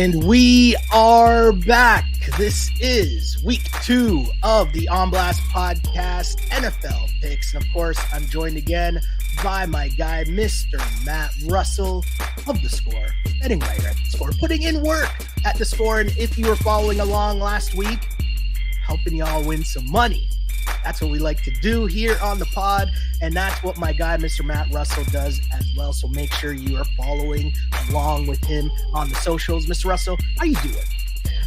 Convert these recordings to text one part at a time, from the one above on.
And we are back. This is week 2 of the On Blast podcast, NFL picks. And of course, I'm joined again by my guy, Mr. Matt Russell of The Score, betting writer at The Score, putting in work at The Score. And if you were following along last week, helping y'all win some money. That's what we like to do here on the pod, and that's what my guy, Mr. Matt Russell, does as well. So make sure you are following along with him on the socials. Mr. Russell, how you doing?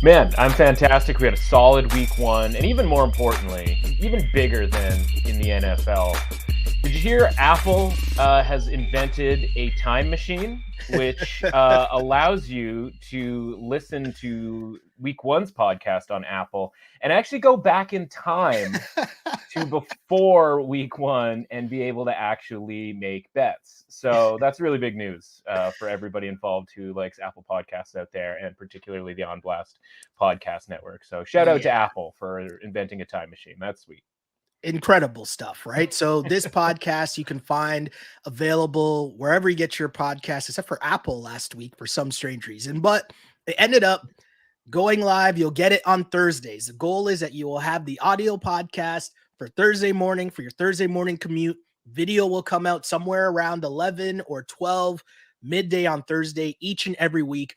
Man, I'm fantastic. We had a solid week 1, and even more importantly, even bigger than in the NFL. Did you hear Apple has invented a time machine, which allows you to listen to week 1's podcast on Apple and actually go back in time to before week 1 and be able to actually make bets. So that's really big news for everybody involved who likes Apple Podcasts out there, and particularly the On Blast podcast network. So shout out to Apple for inventing a time machine. That's sweet. Incredible stuff, right? So this podcast you can find available wherever you get your podcast, except for Apple last week for some strange reason. But it ended up going live. You'll get it on Thursdays. The goal is that you will have the audio podcast for Thursday morning, for your Thursday morning commute. Video will come out somewhere around 11 or 12 midday on Thursday each and every week.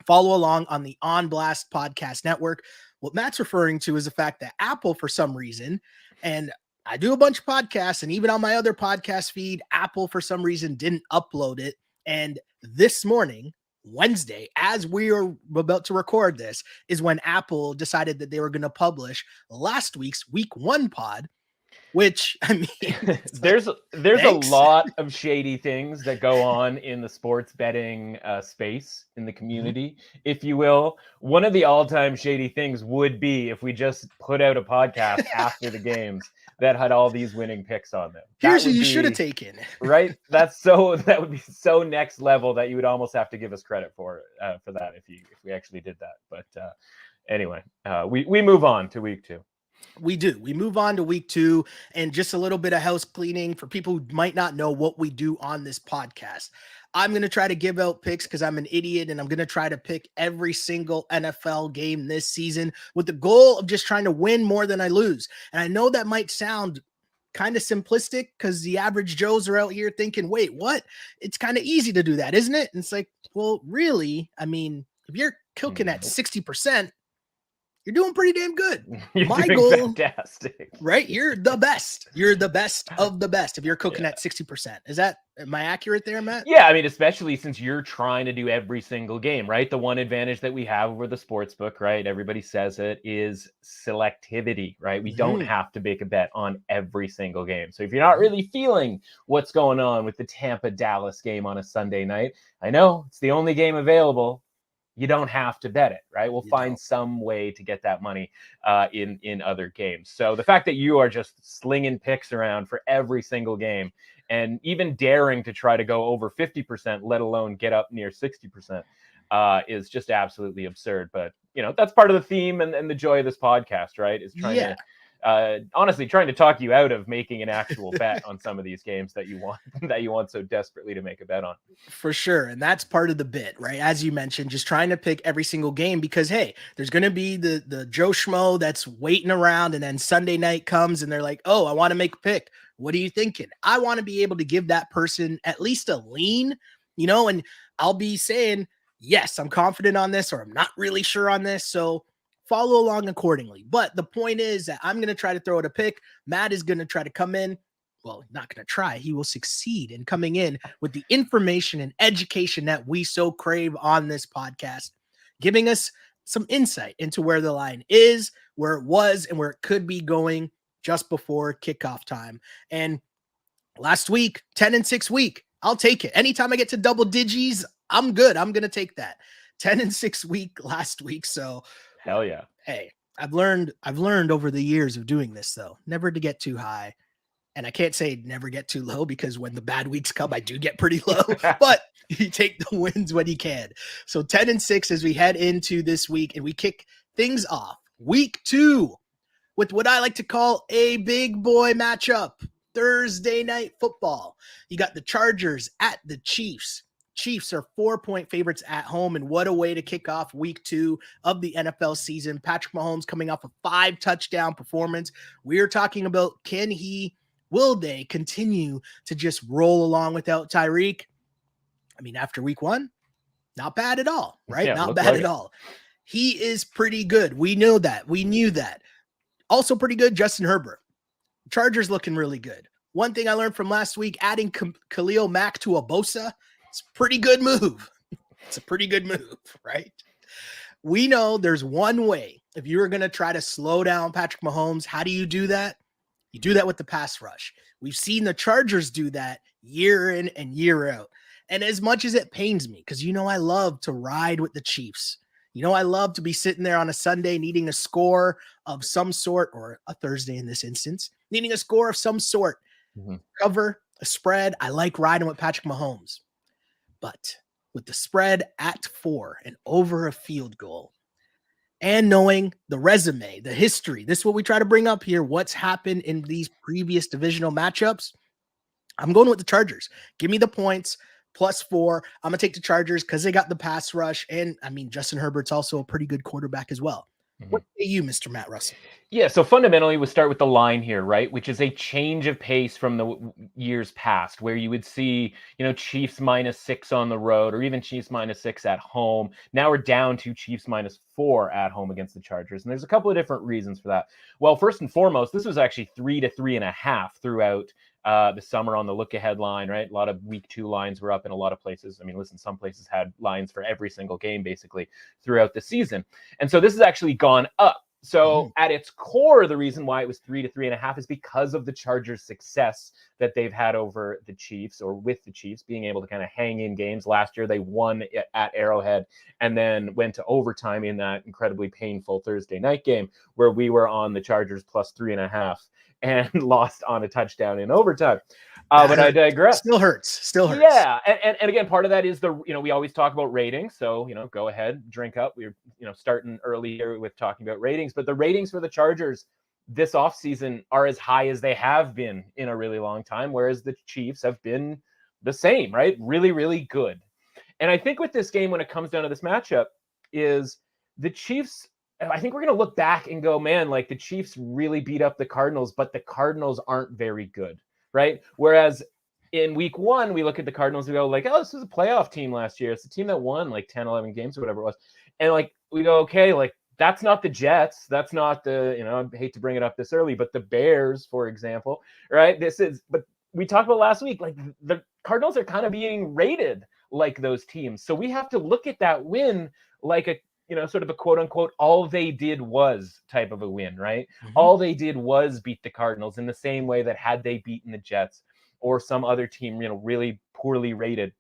Follow along on the On Blast podcast network. What Matt's referring to is the fact that Apple, for some reason, and I do a bunch of podcasts, and even on my other podcast feed, Apple, for some reason, didn't upload it. And this morning, Wednesday, as we are about to record this, is when Apple decided that they were going to publish last week's week 1 pod, which, I mean, there's a lot of shady things that go on in the sports betting space in the community, if you will. One of the all-time shady things would be if we just put out a podcast after the games that had all these winning picks on them. Here's who you should have taken. Right? That would be so next level that you would almost have to give us credit for that if we actually did that. But anyway, we move on to week 2. We do. We move on to week 2, and just a little bit of house cleaning for people who might not know what we do on this podcast. I'm going to try to give out picks because I'm an idiot, and I'm going to try to pick every single NFL game this season with the goal of just trying to win more than I lose. And I know that might sound kind of simplistic because the average Joes are out here thinking, wait, what? It's kind of easy to do that, isn't it? And it's like, well, really? I mean, if you're cooking at 60%, you're doing pretty damn good. My goal, fantastic. Right? You're the best. You're the best of the best if you're cooking at 60%. Am I accurate there, Matt? Yeah, I mean, especially since you're trying to do every single game, right? The one advantage that we have over the sports book, right? Everybody says it, is selectivity, right? We don't have to make a bet on every single game. So if you're not really feeling what's going on with the Tampa-Dallas game on a Sunday night, I know it's the only game available. You don't have to bet it, right? We'll find some way to get that money in other games. So the fact that you are just slinging picks around for every single game and even daring to try to go over 50%, let alone get up near 60%, is just absolutely absurd. But, that's part of the theme and the joy of this podcast, right? Is trying to honestly trying to talk you out of making an actual bet on some of these games that you want so desperately to make a bet on. For sure. And that's part of the bit, right? As you mentioned, just trying to pick every single game because, hey, there's going to be the Joe Schmo that's waiting around, and then Sunday night comes and they're like, oh, I want to make a pick. What are you thinking? I want to be able to give that person at least a lean, and I'll be saying, yes, I'm confident on this, or I'm not really sure on this. So follow along accordingly. But the point is that I'm going to try to throw it a pick. Matt is going to try to come in. Well, not going to try. He will succeed in coming in with the information and education that we so crave on this podcast, giving us some insight into where the line is, where it was, and where it could be going just before kickoff time. And last week, 10-6 week, I'll take it. Anytime I get to double digits, I'm good. I'm going to take that. 10-6 week last week. So hell yeah. Hey, I've learned over the years of doing this, though, never to get too high. And I can't say never get too low because when the bad weeks come, I do get pretty low, but you take the wins when you can. So 10-6 as we head into this week, and we kick things off week 2 with what I like to call a big boy matchup. Thursday night football. You got the Chargers at the Chiefs. Chiefs are 4-point favorites at home, and what a way to kick off week 2 of the NFL season. Patrick Mahomes coming off a 5-touchdown performance. We're talking about will they continue to just roll along without Tyreek? I mean, after week 1, not bad at all, right? Yeah, Not looks bad like at it. all. He is pretty good. We knew that. Also pretty good, Justin Herbert. Chargers looking really good. One thing I learned from last week, adding Khalil Mack to a Bosa, it's a pretty good move. It's a pretty good move, right? We know there's one way. If you were going to try to slow down Patrick Mahomes, how do you do that? You do that with the pass rush. We've seen the Chargers do that year in and year out. And as much as it pains me, because I love to ride with the Chiefs. I love to be sitting there on a Sunday needing a score of some sort, or a Thursday in this instance, needing a score of some sort, cover, a spread. I like riding with Patrick Mahomes. But with the spread at 4 and over a field goal, and knowing the resume, the history, this is what we try to bring up here, what's happened in these previous divisional matchups, I'm going with the Chargers. Give me the points. +4. I'm going to take the Chargers because they got the pass rush. And I mean, Justin Herbert's also a pretty good quarterback as well. What say you, Mr. Matt Russell? Yeah, so fundamentally, we start with the line here, right? Which is a change of pace from the years past, where you would see, Chiefs -6 on the road, or even Chiefs -6 at home. Now we're down to Chiefs -4 at home against the Chargers. And there's a couple of different reasons for that. Well, first and foremost, this was actually 3 to 3.5 throughout the summer on the look-ahead line, right? A lot of week 2 lines were up in a lot of places. I mean, listen, some places had lines for every single game, basically, throughout the season. And so this has actually gone up. So at its core, the reason why it was 3 to 3.5 is because of the Chargers' success that they've had over the Chiefs, or with the Chiefs, being able to kind of hang in games. Last year, they won at Arrowhead and then went to overtime in that incredibly painful Thursday night game where we were on the Chargers +3.5 and lost on a touchdown in overtime. But I digress. Still hurts. Yeah. And again, part of that is we always talk about ratings. So, go ahead, drink up. We're, starting early here with talking about ratings, but the ratings for the Chargers this offseason are as high as they have been in a really long time, whereas the Chiefs have been the same, right? Really, really good. And I think with this game, when it comes down to this matchup, is the Chiefs, I think we're going to look back and go, man, like the Chiefs really beat up the Cardinals, but the Cardinals aren't very good, right? Whereas in week 1, we look at the Cardinals and go like, oh, this was a playoff team last year. It's a team that won like 10, 11 games or whatever it was. And like, we go, okay, like that's not the Jets. That's not the, I hate to bring it up this early, but the Bears, for example, right? But we talked about last week, like the Cardinals are kind of being rated like those teams. So we have to look at that win like a, sort of a quote unquote, all they did was type of a win, right? All they did was beat the Cardinals in the same way that had they beaten the Jets or some other team, really poorly rated.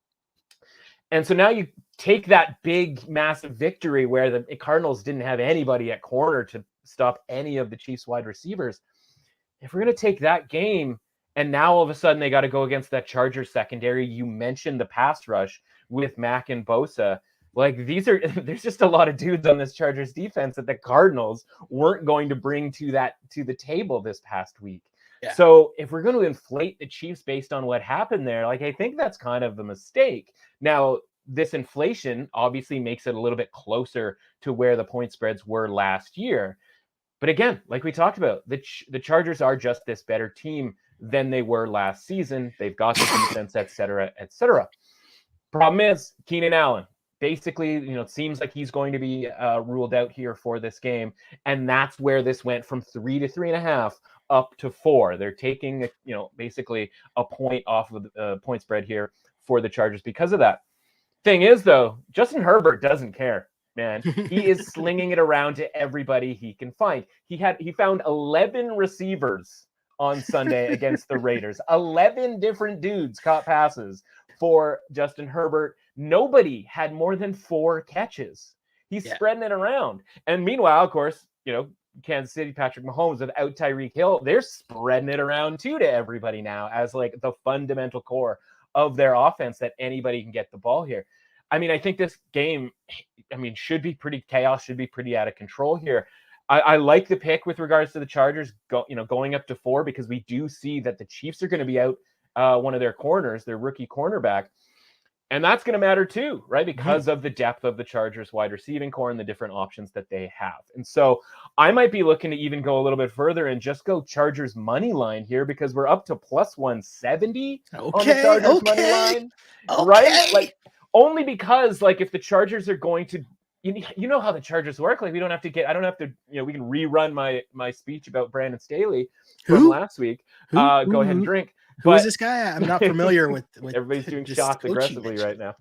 And so now you take that big, massive victory where the Cardinals didn't have anybody at corner to stop any of the Chiefs wide receivers. If we're going to take that game and now all of a sudden they got to go against that Chargers secondary, you mentioned the pass rush with Mack and Bosa. Like there's just a lot of dudes on this Chargers defense that the Cardinals weren't going to bring to the table this past week. Yeah. So if we're going to inflate the Chiefs based on what happened there, like I think that's kind of a mistake. Now, this inflation obviously makes it a little bit closer to where the point spreads were last year. But again, like we talked about, the Chargers are just this better team than they were last season. They've got the defense, et cetera, et cetera. Problem is, Keenan Allen. Basically, it seems like he's going to be ruled out here for this game. And that's where this went from 3 to 3.5 up to 4. They're taking, basically a point off of the point spread here for the Chargers because of that. Thing is, though, Justin Herbert doesn't care, man. He is slinging it around to everybody he can find. He found 11 receivers on Sunday against the Raiders. 11 different dudes caught passes for Justin Herbert. Nobody had more than 4 catches. He's spreading it around. And meanwhile, of course, Kansas City, Patrick Mahomes without Tyreek Hill, they're spreading it around too to everybody now as like the fundamental core of their offense that anybody can get the ball here. I mean, I think this game, should be pretty chaos, should be pretty out of control here. I like the pick with regards to the Chargers going up to 4 because we do see that the Chiefs are going to be out one of their corners, their rookie cornerback. And that's going to matter too, right? Because of the depth of the Chargers wide receiving core and the different options that they have. And so I might be looking to even go a little bit further and just go Chargers money line here, because we're up to plus 170 on the Chargers money line, right? Like, only because, like, if the Chargers are going to, you know how the Chargers work. Like, I don't have to, we can rerun my speech about Brandon Staley from last week. Go ahead and drink. Who is this guy? I'm not familiar with everybody's doing shots aggressively right now.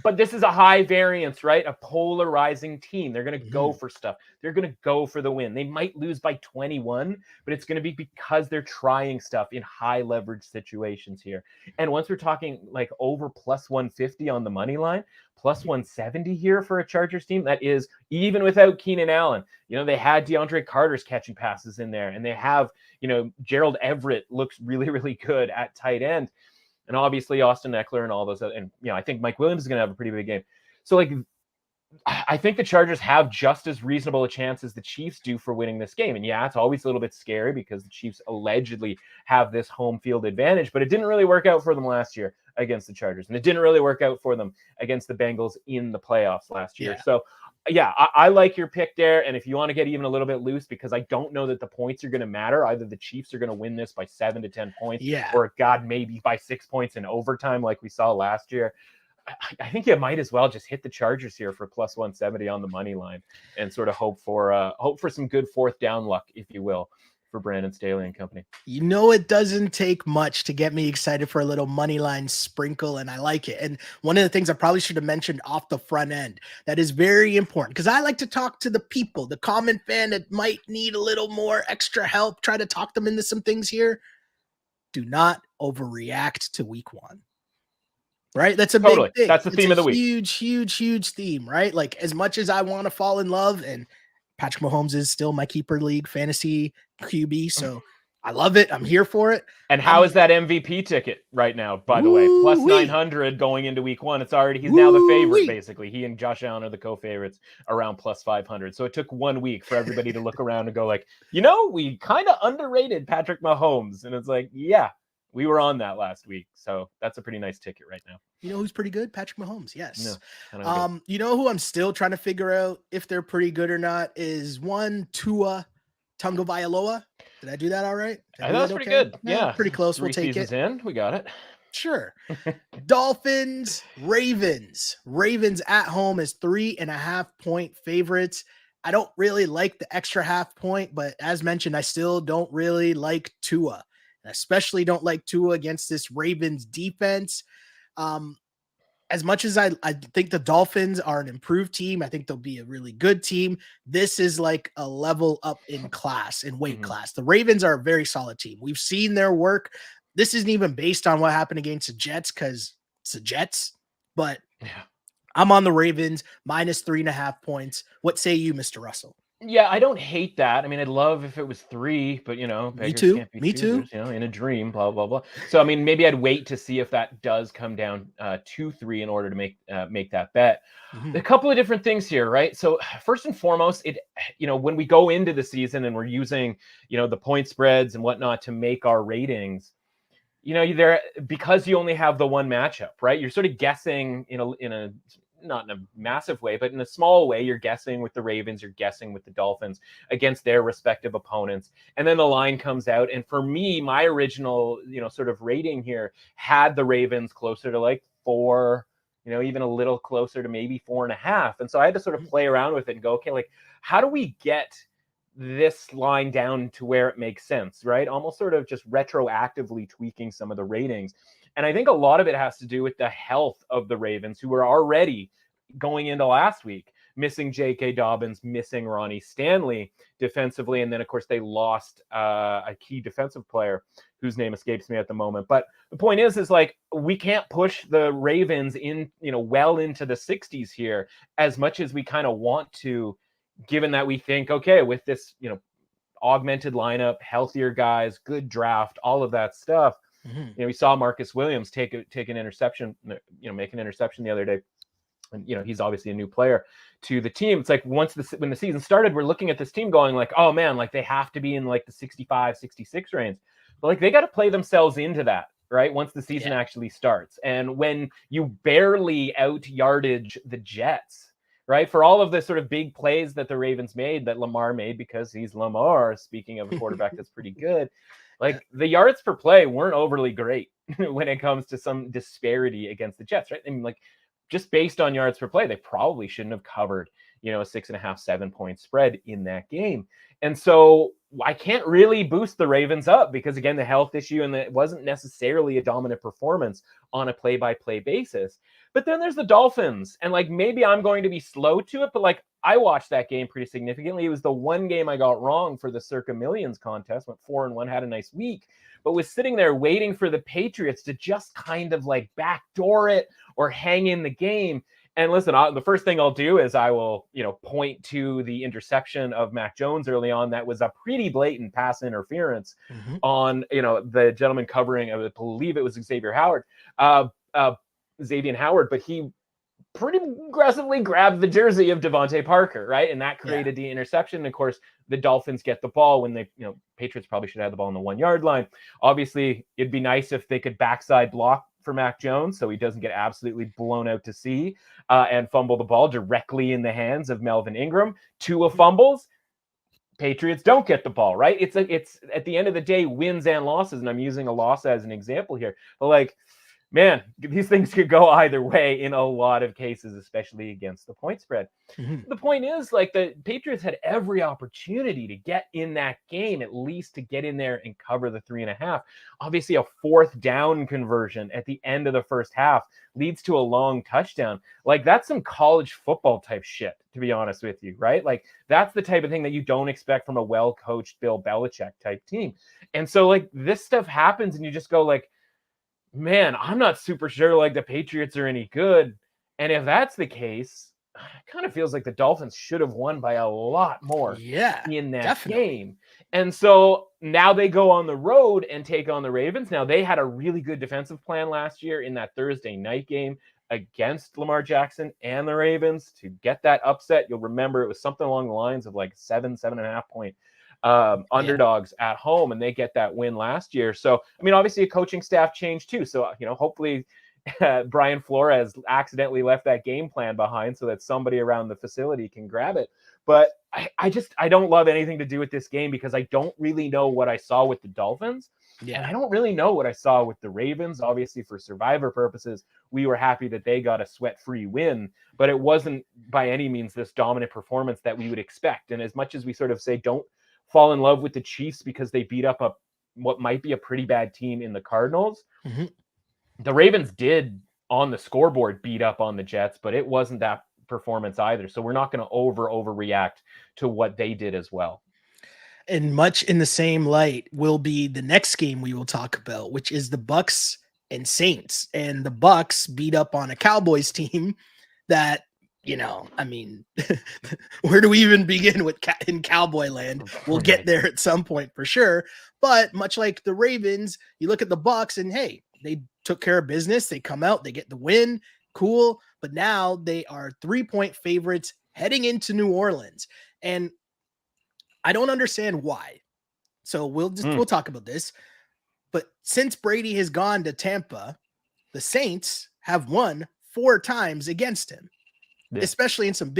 But this is a high variance, right? A polarizing team. They're going to go for stuff. They're going to go for the win. They might lose by 21, but it's going to be because they're trying stuff in high leverage situations here. And once we're talking like over plus 150 on the money line, plus 170 here for a Chargers team, that is even without Keenan Allen. They had DeAndre Carter's catching passes in there, and they have, Gerald Everett looks really, really good at tight end. And obviously Austin Eckler and all those. And, I think Mike Williams is going to have a pretty big game. So, like, I think the Chargers have just as reasonable a chance as the Chiefs do for winning this game. And yeah, it's always a little bit scary because the Chiefs allegedly have this home field advantage, but it didn't really work out for them last year against the Chargers. And it didn't really work out for them against the Bengals in the playoffs last year. So, yeah, I like your pick there. And if you want to get even a little bit loose, because I don't know that the points are going to matter. Either the Chiefs are going to win this by 7 to 10 points, or maybe by 6 points in overtime like we saw last year. I think you might as well just hit the Chargers here for plus 170 on the money line and sort of hope for some good fourth down luck, if you will, for Brandon Staley and company. It doesn't take much to get me excited for a little money line sprinkle, and I like it. And one of the things I probably should have mentioned off the front end that is very important, because I like to talk to the people, the common fan that might need a little more extra help, try to talk them into some things here. Do not overreact to week one. Right? That's a big thing. That's the theme of the week. Huge theme, right? Like, as much as I want to fall in love, and Patrick Mahomes is still my keeper league fantasy QB, so I love it. I'm here for it. And how is that MVP ticket right now, by the way? Plus 900 going into week one. He's now the favorite, basically. He and Josh Allen are the co-favorites around plus 500. So it took 1 week for everybody to look around and go like, we kind of underrated Patrick Mahomes. And it's like, yeah, we were on that last week. So that's a pretty nice ticket right now. You know who's pretty good? Patrick Mahomes. Yes. No, you know who I'm still trying to figure out if they're pretty good or not is Tua Tagovailoa. Did I do that all right? I thought it was pretty good. Yeah. Pretty close. 3 we'll take seasons in. We got it. Sure. Dolphins, Ravens. Ravens at home is 3.5 point favorites. I don't really like the extra half point, but as mentioned, I still don't really like Tua. I especially don't like Tua against this Ravens defense. As much as I think the Dolphins are an improved team, I think they'll be a really good team. This is like a level up in class, in weight class. The Ravens are a very solid team. We've seen their work. This isn't even based on what happened against the Jets because it's the Jets, but I'm on the Ravens minus 3.5 points. What say you, Mr. Russell? Yeah, I don't hate that. I mean, I'd love if it was 3, but me too. Me choosers, too. In a dream, blah blah blah. So I mean, maybe I'd wait to see if that does come down to 3 in order to make that bet. A couple of different things here, right? So first and foremost, when we go into the season and we're using the point spreads and whatnot to make our ratings, because you only have the one matchup, right? You're sort of guessing in a not in a massive way, but in a small way, you're guessing with the Ravens, you're guessing with the Dolphins against their respective opponents. And then the line comes out. And for me, my original, sort of rating here had the Ravens closer to like 4, even a little closer to maybe 4.5. And so I had to sort of play around with it and go, okay, like, how do we get this line down to where it makes sense, right? Almost sort of just retroactively tweaking some of the ratings. And I think a lot of it has to do with the health of the Ravens, who were already going into last week, missing J.K. Dobbins, missing Ronnie Stanley defensively. And then, of course, they lost a key defensive player whose name escapes me at the moment. But the point is like, we can't push the Ravens in, well into the 60s here as much as we kind of want to, given that we think, okay, with this, augmented lineup, healthier guys, good draft, all of that stuff. We saw Marcus Williams take an interception, make an interception the other day. And, he's obviously a new player to the team. It's like when the season started, we're looking at this team going like, oh man, like they have to be in like the 65, 66 range. But like they got to play themselves into that right? Once the season actually starts. And when you barely out yardage the Jets, right? For all of the sort of big plays that the Ravens made, that Lamar made because he's Lamar, speaking of a quarterback that's pretty good, like the yards per play weren't overly great when it comes to some disparity against the Jets, right? I mean, like just based on yards per play, they probably shouldn't have covered, a 6.5, 7-point spread in that game. And so I can't really boost the Ravens up because, again, the health issue, and it wasn't necessarily a dominant performance on a play-by-play basis. But then there's the Dolphins, and like maybe I'm going to be slow to it, but like I watched that game pretty significantly. It was the one game I got wrong for the Circa Millions contest. Went 4-1, had a nice week, but was sitting there waiting for the Patriots to just kind of like backdoor it or hang in the game. And listen, the first thing I'll do is I will, point to the interception of Mac Jones early on. That was a pretty blatant pass interference on, the gentleman covering, I believe it was Xavier Howard, but he pretty aggressively grabbed the jersey of Devontae Parker, right? And that created the interception. And of course, the Dolphins get the ball when they, Patriots probably should have the ball on the 1 yard line. Obviously, it'd be nice if they could backside block for Mac Jones so he doesn't get absolutely blown out to sea and fumble the ball directly in the hands of Melvin Ingram. Tua fumbles. Patriots don't get the ball, right? It's at the end of the day, wins and losses. And I'm using a loss as an example here. But like, man, these things could go either way in a lot of cases, especially against the point spread. The point is, like, the Patriots had every opportunity to get in that game, at least to get in there and cover the 3.5. Obviously, a 4th down conversion at the end of the first half leads to a long touchdown. Like, that's some college football type shit, to be honest with you, right? Like, that's the type of thing that you don't expect from a well-coached Bill Belichick type team. And so, like, this stuff happens and you just go, like, man, I'm not super sure like the Patriots are any good. And if that's the case, it kind of feels like the Dolphins should have won by a lot more in that game. And so now they go on the road and take on the Ravens. Now, they had a really good defensive plan last year in that Thursday night game against Lamar Jackson and the Ravens to get that upset. You'll remember it was something along the lines of like 7.5 point underdogs at home, and they get that win last year. So, I mean, obviously a coaching staff change too. So, hopefully Brian Flores accidentally left that game plan behind so that somebody around the facility can grab it. But I don't love anything to do with this game because I don't really know what I saw with the Dolphins. And I don't really know what I saw with the Ravens. Obviously, for survivor purposes, we were happy that they got a sweat-free win, but it wasn't by any means this dominant performance that we would expect. And as much as we sort of say, don't fall in love with the Chiefs because they beat up what might be a pretty bad team in the Cardinals. The Ravens did on the scoreboard beat up on the Jets, but it wasn't that performance either. So we're not going to overreact to what they did as well. And much in the same light will be the next game we will talk about, which is the Bucks and Saints. And the Bucks beat up on a Cowboys team that, I mean, where do we even begin with in Cowboy land? We'll get there at some point for sure. But much like the Ravens, you look at the Bucks and hey, they took care of business. They come out, they get the win. Cool. But now they are 3-point favorites heading into New Orleans. And I don't understand why. So we'll talk about this. But since Brady has gone to Tampa, the Saints have won 4 times against him. Especially in some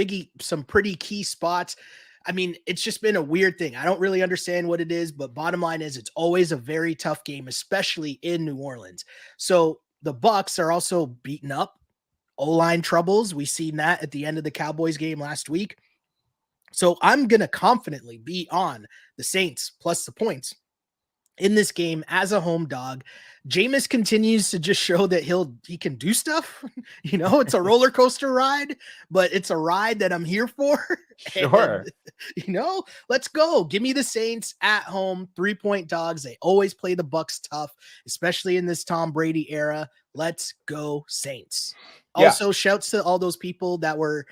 pretty key spots. I mean, it's just been a weird thing. I don't really understand what it is, but bottom line is it's always a very tough game, especially in New Orleans. So the Bucks are also beaten up. O-line troubles. We've seen that at the end of the Cowboys game last week. So I'm going to confidently be on the Saints plus the points in this game as a home dog. Jameis continues to just show that he can do stuff. It's a roller coaster ride, but it's a ride that I'm here for. Sure. And, let's go. Give me the Saints at home, 3-point dogs. They always play the Bucks tough, especially in this Tom Brady era. Let's go Saints. Also, shouts to all those people that were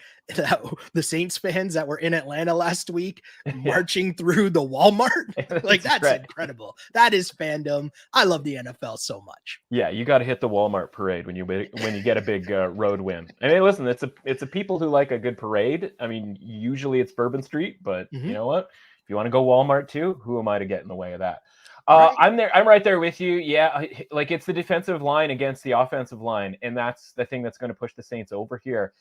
the Saints fans that were in Atlanta last week marching through the Walmart. Like, that's incredible. That is fandom. I love the NFL so much. Yeah, you got to hit the Walmart parade when you get a big road win. I mean, listen, it's a people who like a good parade. I mean, usually it's Bourbon Street, but you know what? If you want to go Walmart too, who am I to get in the way of that? right? I'm there. I'm right there with you. Yeah, like it's the defensive line against the offensive line, and that's the thing that's going to push the Saints over here.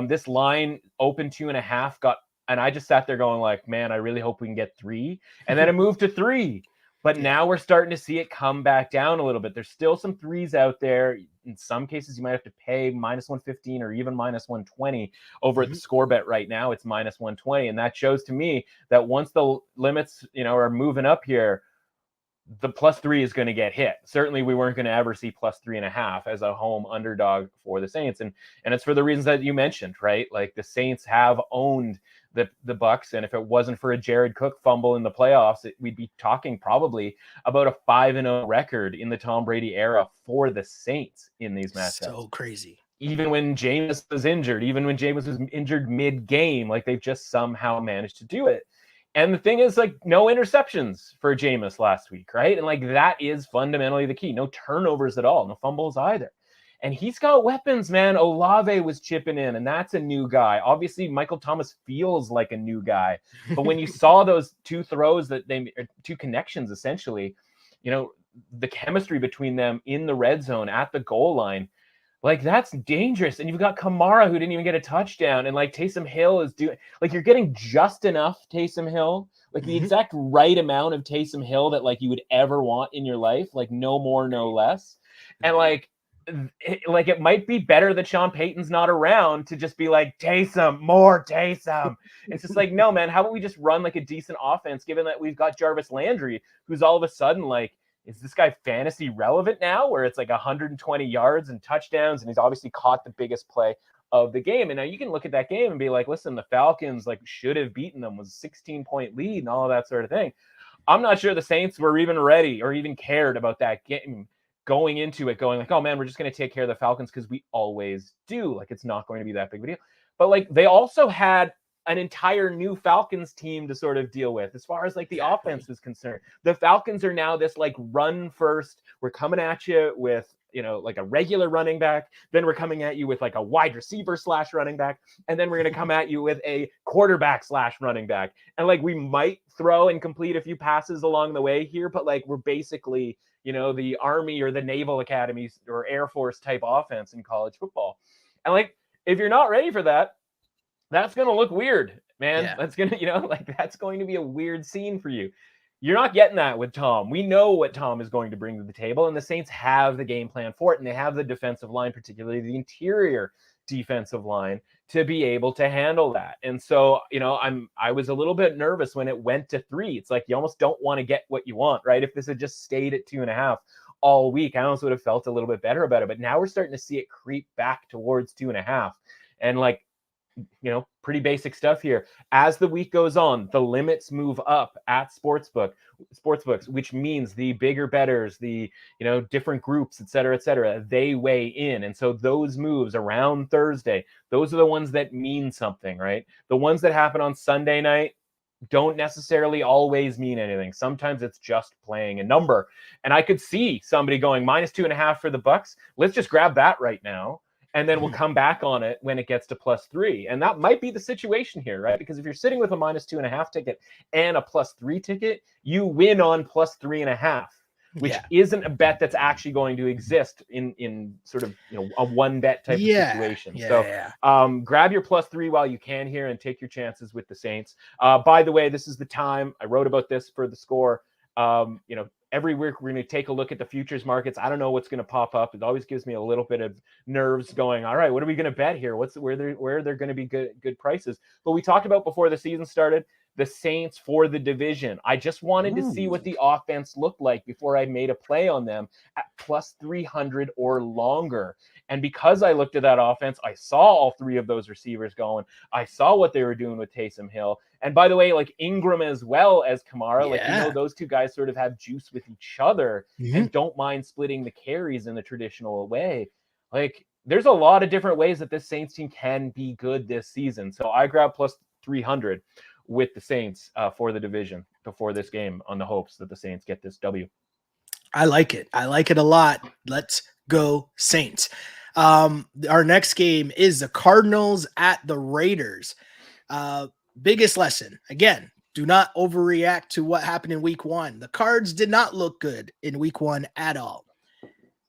This line opened 2.5, and I just sat there going like, man, I really hope we can get 3, and then it moved to 3. But Yeah. now we're starting to see it come back down a little bit. There's still some 3s out there. In some cases, you might have to pay -115 or even -120 over at the score bet right now. It's -120, and that shows to me that once the limits, are moving up here, the +3 is going to get hit. Certainly, we weren't going to ever see +3.5 as a home underdog for the Saints, and it's for the reasons that you mentioned, right? Like the Saints have owned the Bucks, and if it wasn't for a Jared Cook fumble in the playoffs, we'd be talking probably about a 5-0 record in the Tom Brady era for the Saints in these matchups. So crazy. Even when Jameis was injured mid-game, like they've just somehow managed to do it. And the thing is, like, no interceptions for Jameis last week, right? And like that is fundamentally the key. No turnovers at all, no fumbles either. And he's got weapons, man. Olave was chipping in, and that's a new guy. Obviously, Michael Thomas feels like a new guy. But when you saw those 2 throws that 2 connections, essentially, the chemistry between them in the red zone at the goal line, like that's dangerous. And you've got Kamara who didn't even get a touchdown. And like Taysom Hill is doing, like, you're getting just enough Taysom Hill, like the exact right amount of Taysom Hill that like you would ever want in your life, like no more, no less. And like it might be better that Sean Payton's not around to just be like, Taysom, more Taysom. It's just like, no, man, how about we just run like a decent offense, given that we've got Jarvis Landry, who's all of a sudden like, is this guy fantasy relevant now, where it's like 120 yards and touchdowns, and he's obviously caught the biggest play of the game. And now you can look at that game and be like, listen, the Falcons like should have beaten them, was a 16-point lead and all of that sort of thing. I'm not sure the Saints were even ready or even cared about that game going into it, going like, oh man, we're just going to take care of the Falcons because we always do. Like, it's not going to be that big of a deal. But like they also had an entire new Falcons team to sort of deal with as far as like the offense is concerned. The Falcons are now this like run first. We're coming at you with, like a regular running back. Then we're coming at you with like a wide receiver / running back. And then we're going to come at you with a quarterback / running back. And like, we might throw and complete a few passes along the way here, but like, we're basically, the Army or the Naval Academies or Air Force type offense in college football. And like, if you're not ready for that, that's going to look weird, man. Yeah. That's going to, that's going to be a weird scene for you. You're not getting that with Tom. We know what Tom is going to bring to the table, and the Saints have the game plan for it, and they have the defensive line, particularly the interior defensive line, to be able to handle that. And so, I was a little bit nervous when it went to 3. It's like you almost don't want to get what you want, right? If this had just stayed at 2.5 all week, I almost would have felt a little bit better about it. But now we're starting to see it creep back towards 2.5. And like, pretty basic stuff here. As the week goes on, the limits move up at sportsbooks, which means the bigger bettors, the, different groups, et cetera, they weigh in. And so those moves around Thursday, those are the ones that mean something, right? The ones that happen on Sunday night don't necessarily always mean anything. Sometimes it's just playing a number. And I could see somebody going -2.5 for the Bucks. Let's just grab that right now. And then we'll come back on it when it gets to +3. And that might be the situation here, right? Because if you're sitting with a -2.5 ticket and a +3 ticket, you win on +3.5, which isn't a bet that's actually going to exist in sort of, a one bet type of situation. Grab your +3 while you can here and take your chances with the Saints. By the way, this is the time. I wrote about this for the Score. Every week we're going to take a look at the futures markets. I don't know what's going to pop up. It always gives me a little bit of nerves going, all right, what are we going to bet here? Where are there going to be good prices? But we talked about before the season started, the Saints for the division. I just wanted to see what the offense looked like before I made a play on them at +300 or longer. And because I looked at that offense, I saw all 3 of those receivers going. I saw what they were doing with Taysom Hill. And by the way, like Ingram as well as Kamara, those 2 guys sort of have juice with each other and don't mind splitting the carries in the traditional way. Like, there's a lot of different ways that this Saints team can be good this season. So I grabbed +300 with the Saints for the division before this game on the hopes that the Saints get this W. I like it. I like it a lot. Let's go Saints. Our next game is the Cardinals at the Raiders. Biggest lesson, again, Do not overreact to what happened in week 1. The Cards did not look good in week 1 at all.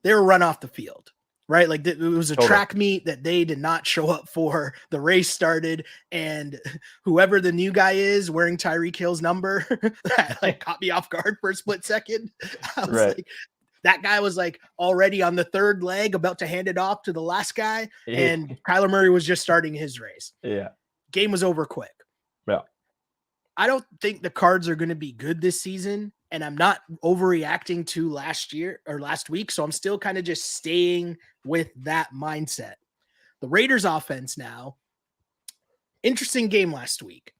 They were run off the field, right? Like it was a track meet that they did not show up for. The race started, and whoever the new guy is wearing Tyreek Hill's number, that like caught me off guard for a split second. I was like, that guy was like already on the third leg, about to hand it off to the last guy, and Kyler Murray was just starting his race. Yeah. Game was over quick. Yeah. I don't think the Cards are going to be good this season, and I'm not overreacting to last week, so I'm still kind of just staying with that mindset. The Raiders offense now, interesting game last week.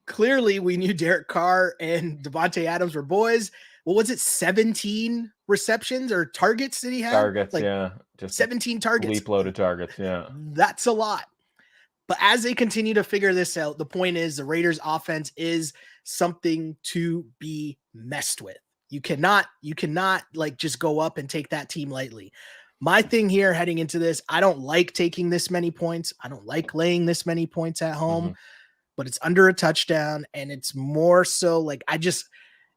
Clearly, we knew Derek Carr and Devontae Adams were boys. What was it, 17 receptions or targets did he have? Targets, yeah. Just 17 targets. Leap loaded targets, yeah. That's a lot. But as they continue to figure this out, the point is the Raiders offense is something to be messed with. You cannot like just go up and take that team lightly. My thing here heading into this, I don't like taking this many points. I don't like laying this many points at home, but it's under a touchdown, and it's more so like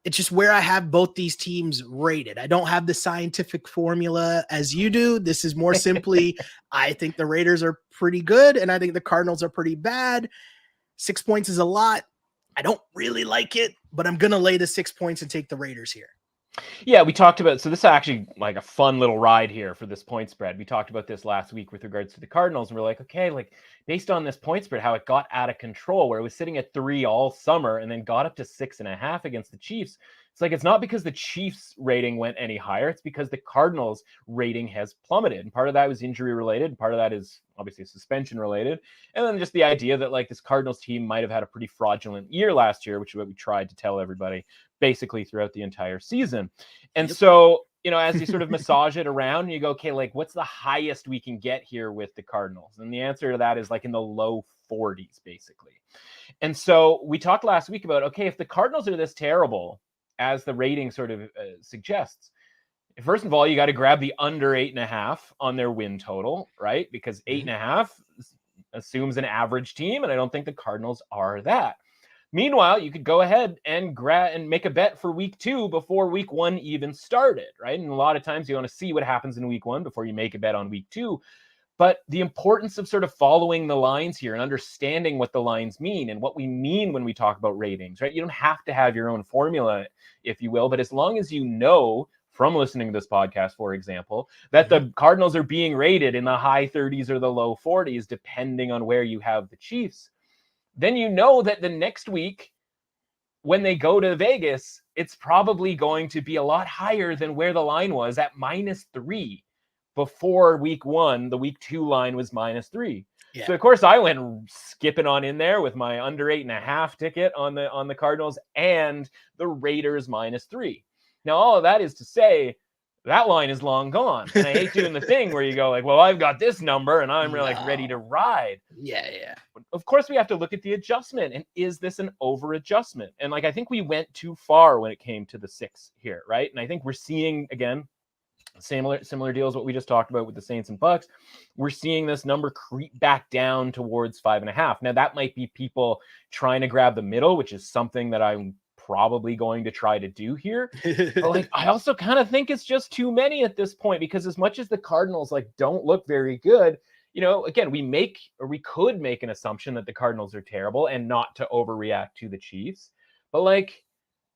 it's just where I have both these teams rated. I don't have the scientific formula as you do. This is more simply, I think the Raiders are pretty good, and I think the Cardinals are pretty bad. 6 points is a lot. I don't really like it, but I'm going to lay the 6 points and take the Raiders here. Yeah, we talked about, so this is actually like a fun little ride here for this point spread. We talked about this last week with regards to the Cardinals, and we're like, okay, like based on this point spread, how it got out of control, where it was sitting at 3 all summer and then got up to 6.5 against the Chiefs. It's like, it's not because the Chiefs rating went any higher. It's because the Cardinals rating has plummeted. And part of that was injury related. And part of that is obviously suspension related. And then just the idea that like this Cardinals team might have had a pretty fraudulent year last year, which is what we tried to tell everybody basically throughout the entire season. And so, you know, as you sort of massage it around and you go, okay, like what's the highest we can get here with the Cardinals? And the answer to that is like in the low 40s, basically. And so we talked last week about, okay, if the Cardinals are this terrible, as the rating sort of suggests, first of all, you got to grab the under 8.5 on their win total, right? Because 8.5 assumes an average team, and I don't think the Cardinals are that. Meanwhile, you could go ahead and make a bet for week 2 before week 1 even started, right? And a lot of times you want to see what happens in week 1 before you make a bet on week 2. But the importance of sort of following the lines here and understanding what the lines mean and what we mean when we talk about ratings, right? You don't have to have your own formula, if you will, but as long as you know from listening to this podcast, for example, that the Cardinals are being rated in the high 30s or the low 40s, depending on where you have the Chiefs, then you know that the next week when they go to Vegas, it's probably going to be a lot higher than where the line was at -3. Before week 1, the week 2 line was -3. Yeah. So of course I went skipping on in there with my under 8.5 ticket on the Cardinals and the Raiders -3. Now all of that is to say that line is long gone. And I hate doing the thing where you go like, well, I've got this number and I'm really like ready to ride. Yeah. Of course we have to look at the adjustment, and is this an over adjustment? And like I think we went too far when it came to the 6 here, right? And I think we're seeing again similar deals what we just talked about with the Saints and Bucks. We're seeing this number creep back down towards 5.5. Now that might be people trying to grab the middle, which is something that I'm probably going to try to do here. But like I also kind of think it's just too many at this point, because as much as the Cardinals like don't look very good, you know, again, we could make an assumption that the Cardinals are terrible and not to overreact to the Chiefs. But like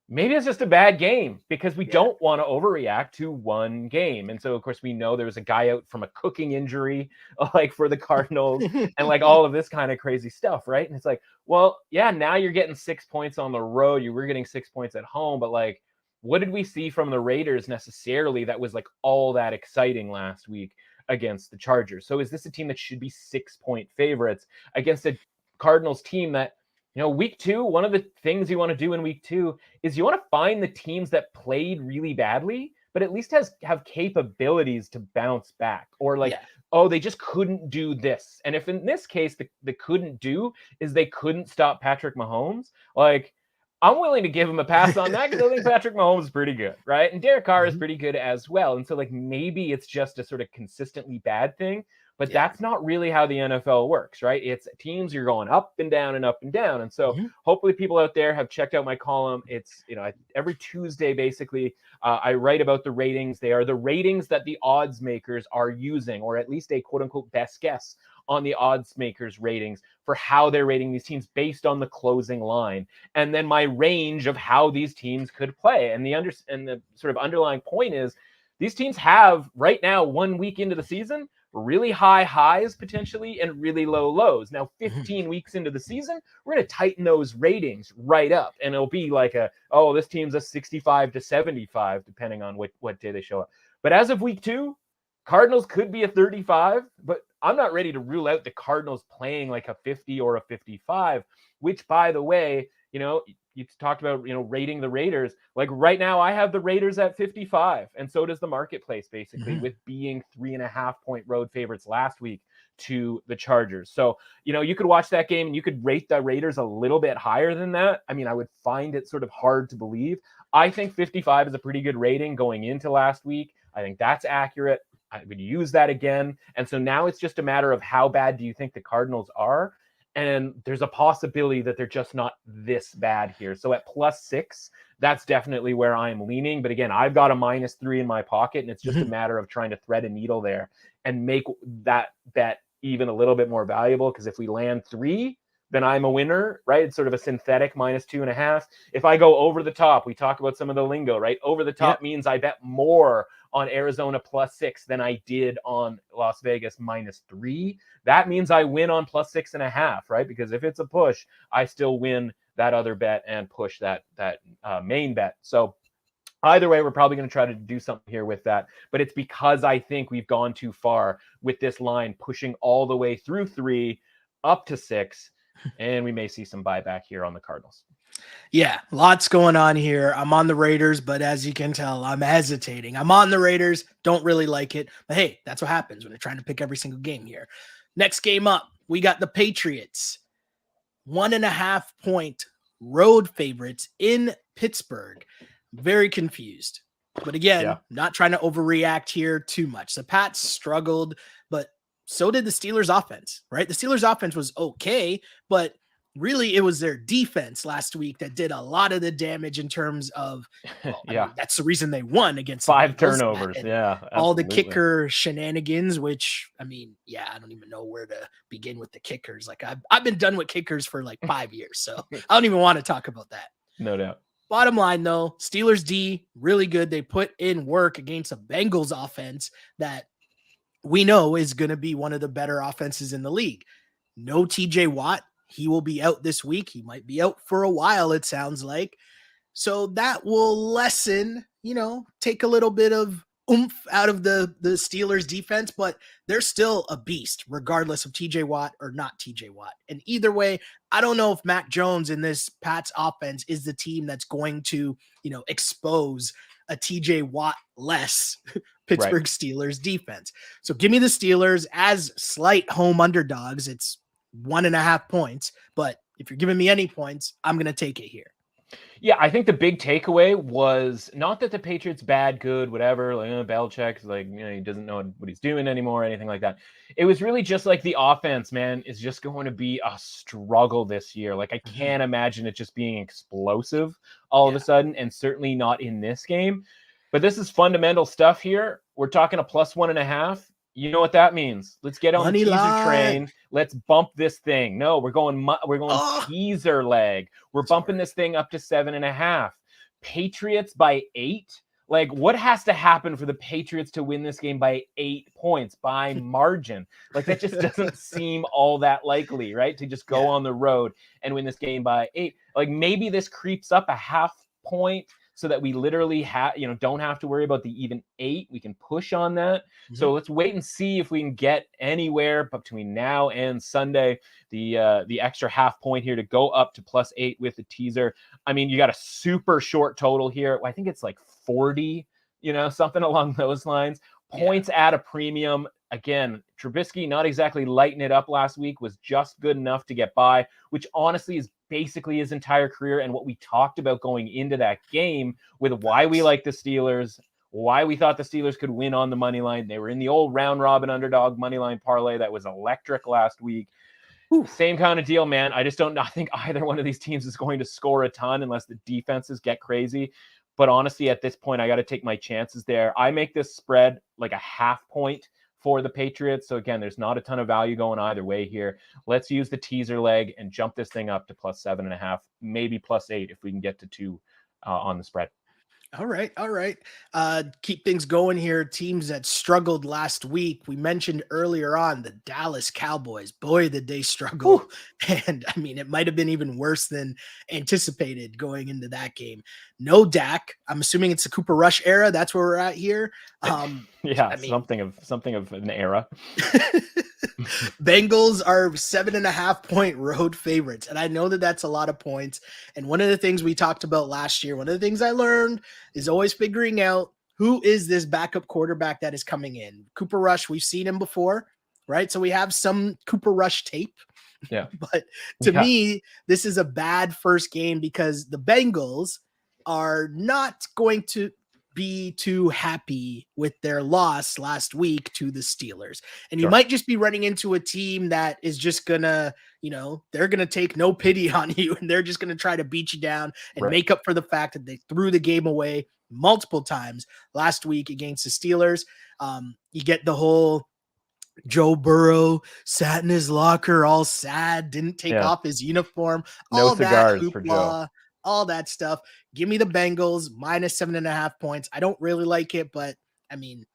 maybe it's just a bad game, because we don't want to overreact to one game. And so, of course, we know there was a guy out from a cooking injury, like for the Cardinals and like all of this kind of crazy stuff, right? And it's like, well, yeah, now you're getting 6 points on the road. You were getting 6 points at home. But like, what did we see from the Raiders necessarily that was like all that exciting last week against the Chargers? So is this a team that should be 6-point favorites against a Cardinals team that, you know, week 2, one of the things you want to do in week 2 is you want to find the teams that played really badly, but at least have capabilities to bounce back, or like, oh, they just couldn't do this. And if in this case, the couldn't do is they couldn't stop Patrick Mahomes, like I'm willing to give him a pass on that, because I think Patrick Mahomes is pretty good, right? And Derek Carr is pretty good as well. And so like maybe it's just a sort of consistently bad thing. But that's not really how the NFL works, right? It's teams, you're going up and down and up and down. And so hopefully people out there have checked out my column. It's, every Tuesday, basically, I write about the ratings. They are the ratings that the odds makers are using, or at least a quote unquote best guess on the odds makers ratings for how they're rating these teams based on the closing line. And then my range of how these teams could play. And the sort of underlying point is these teams have right now, 1 week into the season, really high highs potentially and really low lows. Now, 15 weeks into the season, we're going to tighten those ratings right up. And it'll be like this team's a 65 to 75, depending on what day they show up. But as of week 2, Cardinals could be a 35, but I'm not ready to rule out the Cardinals playing like a 50 or a 55, which, by the way, you talked about, rating the Raiders. Like right now, I have the Raiders at 55, and so does the marketplace, basically, with being 3.5-point road favorites last week to the Chargers. So, you could watch that game and you could rate the Raiders a little bit higher than that. I mean, I would find it sort of hard to believe. I think 55 is a pretty good rating going into last week. I think that's accurate. I would use that again. And so now it's just a matter of how bad do you think the Cardinals are? And there's a possibility that they're just not this bad here. So at +6, that's definitely where I'm leaning. But again, I've got a -3 in my pocket, and it's just a matter of trying to thread a needle there and make that bet even a little bit more valuable. Because if we land 3, then I'm a winner, right? It's sort of a synthetic -2.5. If I go over the top, we talk about some of the lingo, right? Over the top means I bet more on Arizona +6 than I did on Las Vegas -3. That means I win on +6.5, right? Because if it's a push, I still win that other bet and push that main bet. So either way, we're probably going to try to do something here with that. But it's because I think we've gone too far with this line pushing all the way through 3 up to 6. And we may see some buyback here on the Cardinals. Yeah, lots going on here. I'm on the Raiders, but as you can tell, I'm hesitating. I'm on the Raiders, don't really like it. But hey, that's what happens when you're trying to pick every single game here. Next game up, we got the Patriots. 1.5-point road favorites in Pittsburgh. Very confused. But again, not trying to overreact here too much. The Pats struggled, but so did the Steelers offense, right? The Steelers offense was okay, but really it was their defense last week that did a lot of the damage in terms of, I mean, that's the reason they won against 5 turnovers. All the kicker shenanigans, which, I mean, I don't even know where to begin with the kickers. Like I've been done with kickers for like 5 years, so I don't even want to talk about that. No doubt. Bottom line, though, Steelers D, really good. They put in work against a Bengals offense that we know is going to be one of the better offenses in the league. No TJ Watt. He will be out this week. He might be out for a while, it sounds like. So that will lessen, take a little bit of oomph out of the Steelers defense, but they're still a beast, regardless of TJ Watt or not TJ Watt. And either way, I don't know if Mac Jones in this Pats offense is the team that's going to, expose a TJ Watt less Pittsburgh Steelers defense. So give me the Steelers as slight home underdogs. It's 1.5 points, but if you're giving me any points, I'm going to take it here. Yeah, I think the big takeaway was not that the Patriots bad, good, whatever, like Belichick's like, he doesn't know what he's doing anymore, anything like that. It was really just like the offense, man, is just going to be a struggle this year. Like I can't imagine it just being explosive all of a sudden, and certainly not in this game. But this is fundamental stuff here. We're talking a +1.5. You know what that means? Let's get on the teaser train. Let's bump this thing. No, we're going teaser leg. We're bumping this thing up to 7.5. Patriots by 8. Like, what has to happen for the Patriots to win this game by 8 points by margin? Like, that just doesn't seem all that likely, right? To just go on the road and win this game by 8. Like, maybe this creeps up a half point so that we literally don't have to worry about the even 8. We can push on that. So let's wait and see if we can get anywhere between now and Sunday, the extra half point here to go up to +8 with the teaser. I mean, you got a super short total here. I think it's like 40, something along those lines. Points at a premium. Again, Trubisky not exactly lighting it up last week, was just good enough to get by, which honestly is basically his entire career and what we talked about going into that game with why we like the Steelers, why we thought the Steelers could win on the money line. They were in the old round robin underdog money line parlay that was electric last week. Ooh. Same kind of deal, man. I think either one of these teams is going to score a ton unless the defenses get crazy. But honestly, at this point, I got to take my chances there. I make this spread like a half point for the Patriots. So again, there's not a ton of value going either way here. Let's use the teaser leg and jump this thing up to +7.5, maybe +8 if we can get to 2 on the spread. All right. Keep things going here. Teams that struggled last week. We mentioned earlier on the Dallas Cowboys. Boy, did they struggle. Ooh. And I mean, it might have been even worse than anticipated going into that game. No Dak. I'm assuming it's the Cooper Rush era. That's where we're at here. Yeah, I mean, something of an era. Bengals are 7.5 point road favorites. And I know that that's a lot of points. And one of the things we talked about last year, one of the things I learned is always figuring out who is this backup quarterback that is coming in. Cooper Rush, we've seen him before, right? So we have some Cooper Rush tape. Yeah. But to me, this is a bad first game because the Bengals are not going to be too happy with their loss last week to the Steelers. And you might just be running into a team that is just gonna, they're gonna take no pity on you and they're just gonna try to beat you down and make up for the fact that they threw the game away multiple times last week against the Steelers. You get the whole Joe Burrow sat in his locker all sad, didn't take off his uniform, no cigars for Joe. All that stuff. Give me the Bengals -7.5 points. I don't really like it, but I mean,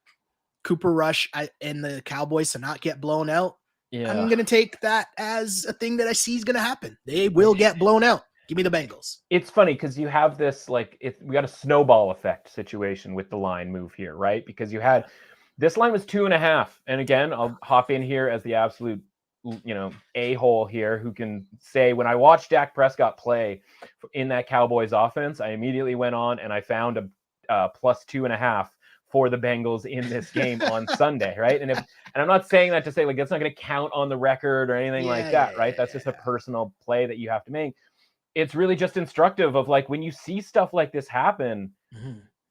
Cooper Rush and the Cowboys to not get blown out. Yeah. I'm going to take that as a thing that I see is going to happen. They will get blown out. Give me the Bengals. It's funny because you have this, we got a snowball effect situation with the line move here, right? Because this line was 2.5. And again, I'll hop in here as the absolute a-hole here who can say, when I watched Dak Prescott play in that Cowboys offense, I immediately went on and I found a +2.5 for the Bengals in this game on Sunday, right? And I'm not saying that to say that's not going to count on the record or anything like that, right? That's just a personal play that you have to make. It's really just instructive of when you see stuff like this happen,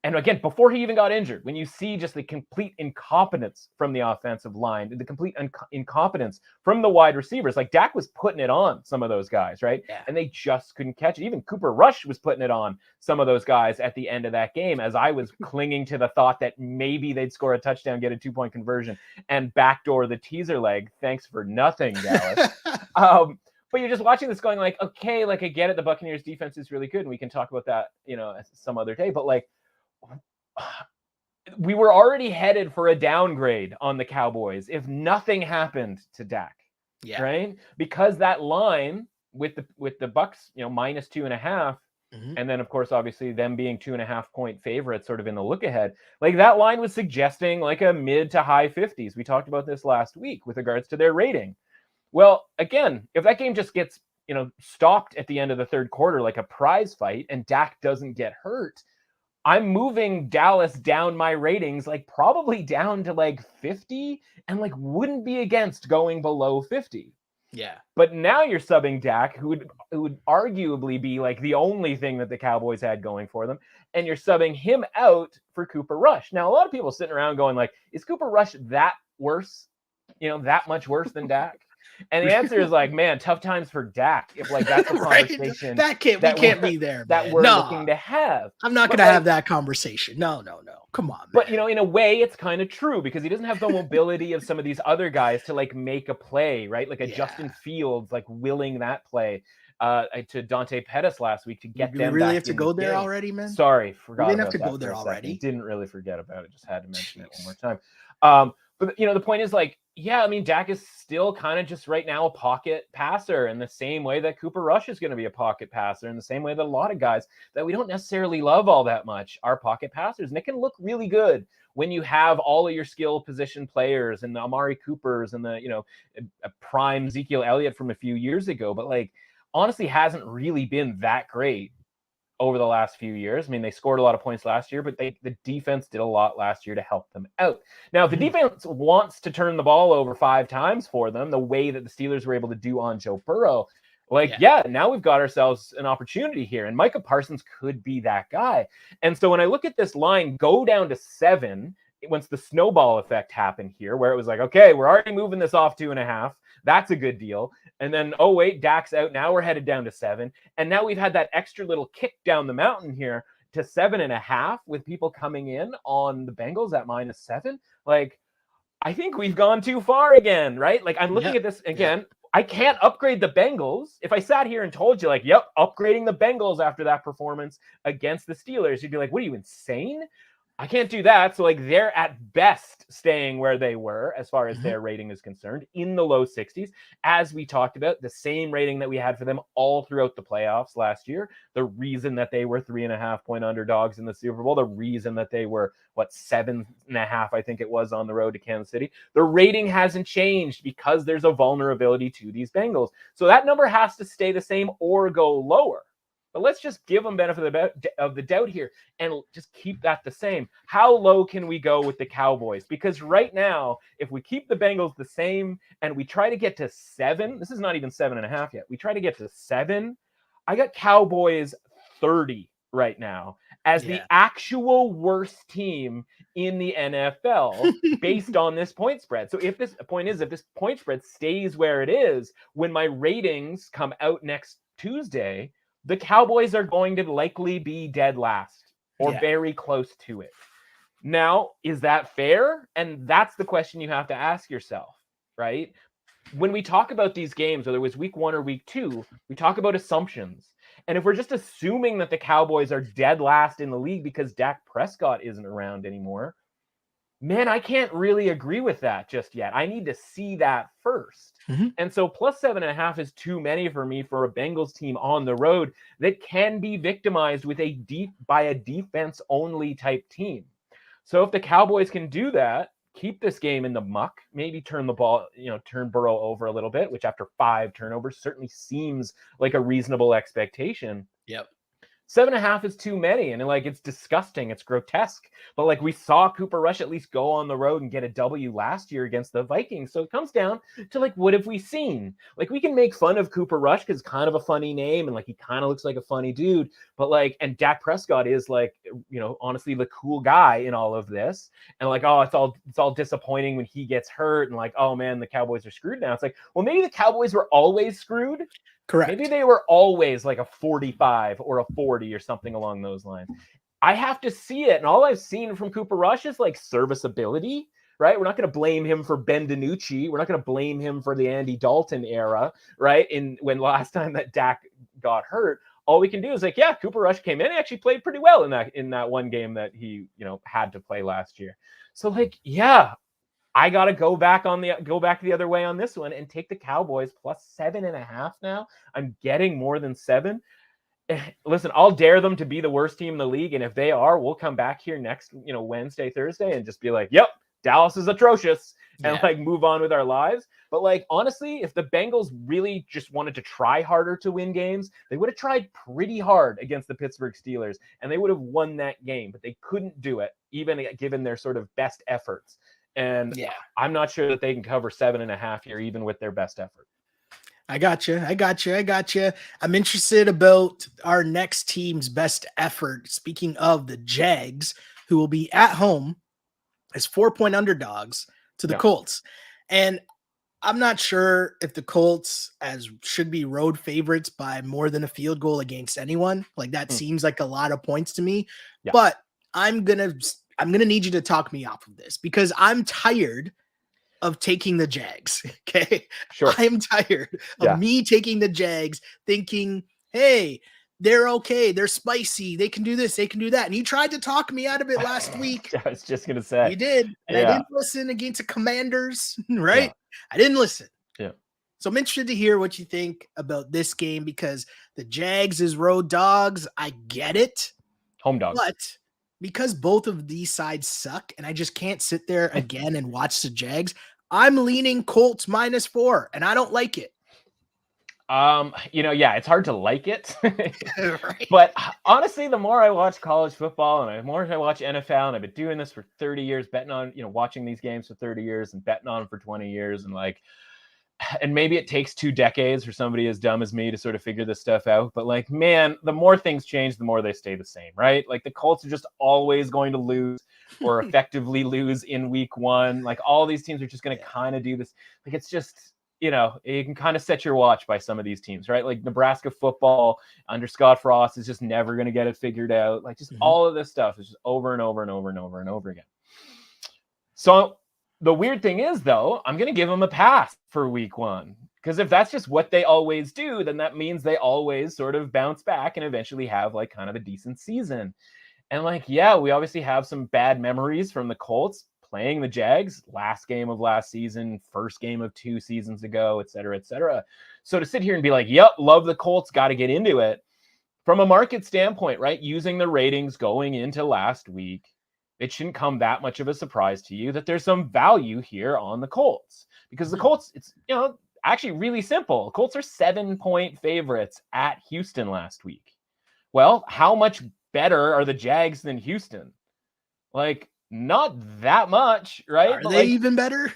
and again, before he even got injured, when you see just the complete incompetence from the offensive line, the complete incompetence from the wide receivers, Dak was putting it on some of those guys, right? Yeah. And they just couldn't catch it. Even Cooper Rush was putting it on some of those guys at the end of that game, as I was clinging to the thought that maybe they'd score a touchdown, get a 2-point conversion, and backdoor the teaser leg. Thanks for nothing, Dallas. But you're just watching this going okay, I get it. The Buccaneers defense is really good. And we can talk about that, some other day. But we were already headed for a downgrade on the Cowboys if nothing happened to Dak, right? Because that line with the Bucks, -2.5, and then of course obviously them being 2.5 point favorites, sort of in the look ahead, that line was suggesting a mid to high 50s. We talked about this last week with regards to their rating. Well, again, if that game just gets stopped at the end of the third quarter like a prize fight and Dak doesn't get hurt, I'm moving Dallas down my ratings, probably down to 50, and wouldn't be against going below 50. Yeah. But now you're subbing Dak, who would arguably be the only thing that the Cowboys had going for them, and you're subbing him out for Cooper Rush. Now, a lot of people sitting around going is Cooper Rush that worse? That much worse than Dak? And the answer is man, tough times for Dak. If that's a conversation we can't be there, that we're looking to have. I'm not going to have that conversation. No. Come on, man. But in a way, it's kind of true because he doesn't have the mobility of some of these other guys to make a play, right? Justin Fields, willing that play to Dante Pettis last week to get them. Do we really back have to go there already, man? Sorry, forgot. We didn't have to go there already. Didn't really forget about it. Just had to mention it one more time. But the point is Dak is still kind of just right now a pocket passer in the same way that Cooper Rush is going to be a pocket passer, in the same way that a lot of guys that we don't necessarily love all that much are pocket passers. And it can look really good when you have all of your skill position players and the Amari Coopers and the, a prime Ezekiel Elliott from a few years ago, but honestly hasn't really been that great over the last few years. I mean, they scored a lot of points last year, but the defense did a lot last year to help them out. Now, if the defense wants to turn the ball over 5 times for them, the way that the Steelers were able to do on Joe Burrow, Like, yeah, now we've got ourselves an opportunity here. And Micah Parsons could be that guy. And so when I look at this line go down to 7, once the snowball effect happened here, where it was like, okay, we're already moving this off 2.5. That's a good deal. And then, oh, wait, Dak's out. Now we're headed down to 7. And now we've had that extra little kick down the mountain here to 7.5 with people coming in on the Bengals at -7. Like, I think we've gone too far again, right? Like, I'm looking at this again. I can't upgrade the Bengals. If I sat here and told you, like, yep, upgrading the Bengals after that performance against the Steelers, you'd be like, what are you, insane? I can't do that. So, like, they're at best staying where they were as far as their rating is concerned, in the low 60s. As we talked about, the same rating that we had for them all throughout the playoffs last year. The reason that they were 3.5-point underdogs in the Super Bowl, the reason that they were, 7.5, I think it was, on the road to Kansas City. The rating hasn't changed because there's a vulnerability to these Bengals. So that number has to stay the same or go lower. But let's just give them benefit of the doubt here and just keep that the same. How low can we go with the Cowboys? Because right now, if we keep the Bengals the same and we try to get to 7, this is not even 7.5 yet. We try to get to 7. I got Cowboys 30 right now as the actual worst team in the NFL based on this point spread. So if this point spread stays where it is, when my ratings come out next Tuesday, the Cowboys are going to likely be dead last or very close to it. Now, is that fair? And that's the question you have to ask yourself, right? When we talk about these games, whether it was week 1 or week 2, we talk about assumptions. And if we're just assuming that the Cowboys are dead last in the league because Dak Prescott isn't around anymore, man, I can't really agree with that just yet. I need to see that first. And so plus 7.5 is too many for me for a Bengals team on the road that can be victimized with by a defense only type team. So if the Cowboys can do that, keep this game in the muck, maybe turn the ball, turn Burrow over a little bit, which after 5 turnovers certainly seems like a reasonable expectation. 7.5 is too many, and it's disgusting. It's grotesque. But we saw Cooper Rush at least go on the road and get a W last year against the Vikings. So it comes down to what have we seen? We can make fun of Cooper Rush because it's kind of a funny name and he kind of looks like a funny dude. But and Dak Prescott is honestly the cool guy in all of this. And oh, it's all disappointing when he gets hurt and oh man, the Cowboys are screwed now. It's well, maybe the Cowboys were always screwed. Correct. Maybe they were always a 45 or a 40 or something along those lines. I have to see it. And all I've seen from Cooper Rush is serviceability, right? We're not going to blame him for Ben DiNucci. We're not going to blame him for the Andy Dalton era, right? When last time that Dak got hurt, all we can do is Cooper Rush came in and actually played pretty well in that one game that he, had to play last year. So I got to go back the other way on this one and take the Cowboys plus 7.5 now. I'm getting more than 7. Listen, I'll dare them to be the worst team in the league. And if they are, we'll come back here next, Wednesday, Thursday and just be yep, Dallas is atrocious and move on with our lives. But honestly, if the Bengals really just wanted to try harder to win games, they would have tried pretty hard against the Pittsburgh Steelers and they would have won that game, but they couldn't do it, even given their sort of best efforts. And I'm not sure that they can cover 7.5 here, even with their best effort. I got you. I'm interested about our next team's best effort. Speaking of the Jags, who will be at home as 4-point underdogs to the Colts. And I'm not sure if the Colts should be road favorites by more than a field goal against anyone. That seems like a lot of points to me. Yeah. But I'm going to need you to talk me off of this because I'm tired of taking the Jags. Okay. Sure. I'm tired of me taking the Jags thinking, hey, they're okay. They're spicy. They can do this. They can do that. And you tried to talk me out of it last week. I was just going to say. You did. And I didn't listen against the Commanders, right? Yeah. I didn't listen. Yeah. So I'm interested to hear what you think about this game because the Jags is road dogs. I get it. Home dogs. But because both of these sides suck and I just can't sit there again and watch the Jags, I'm leaning Colts -4 and I don't like it. It's hard to like it. Right. But honestly, the more I watch college football and the more I watch NFL, and I've been doing this for 30 years, betting on, watching these games for 30 years and betting on them for 20 years. And and maybe it takes 2 decades for somebody as dumb as me to sort of figure this stuff out, but like, man, the more things change, the more they stay the same, right? Like the Colts are just always going to lose or effectively lose in week 1. Like all these teams are just going to kind of do this. Like it's just, you can kind of set your watch by some of these teams, right? Like Nebraska football under Scott Frost is just never going to get it figured out. Like just all of this stuff is just over and over and over and over and over again. So the weird thing is, though, I'm going to give them a pass for week 1, because if that's just what they always do, then that means they always sort of bounce back and eventually have like kind of a decent season. And like, yeah, we obviously have some bad memories from the Colts playing the Jags last game of last season, first game of 2 seasons ago, et cetera, et cetera. So to sit here and be like, yep, love the Colts, got to get into it. From a market standpoint, right, using the ratings going into last week, it shouldn't come that much of a surprise to you that there's some value here on the Colts, because the Colts, it's, actually really simple. The Colts are 7-point favorites at Houston last week. Well, how much better are the Jags than Houston? Like, not that much, right? Are they even better?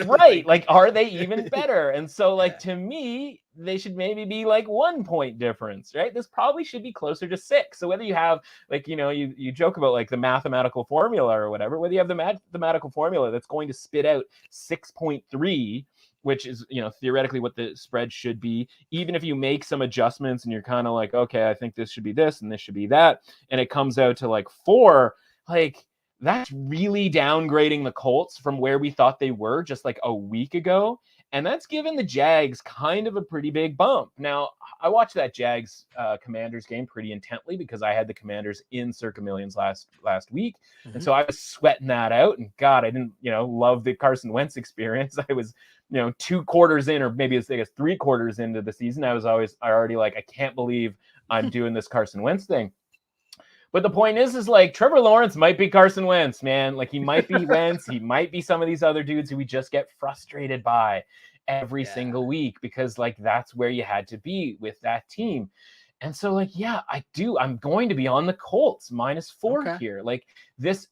Right. Like, are they even better? And so, like, to me, they should maybe be like 1 point difference, right? This probably should be closer to 6. So whether you have like, you joke about like the mathematical formula or whatever, whether you have the mathematical formula that's going to spit out 6.3, which is, theoretically what the spread should be, even if you make some adjustments and you're kind of like, okay, I think this should be this and this should be that, and it comes out to like 4, like, that's really downgrading the Colts from where we thought they were just like a week ago. And that's given the Jags kind of a pretty big bump. Now, I watched that Jags Commanders game pretty intently because I had the Commanders in Circa Millions last week. And so I was sweating that out. And God, I didn't, love the Carson Wentz experience. I was, 2 quarters in, or maybe it's, I guess, 3 quarters into the season. I already like, I can't believe I'm doing this Carson Wentz thing. But the point is like Trevor Lawrence might be Carson Wentz, man. Like he might be Wentz. He might be some of these other dudes who we just get frustrated by every single week, because like that's where you had to be with that team. And so like, yeah, I'm going to be on the Colts -4 here. Like this,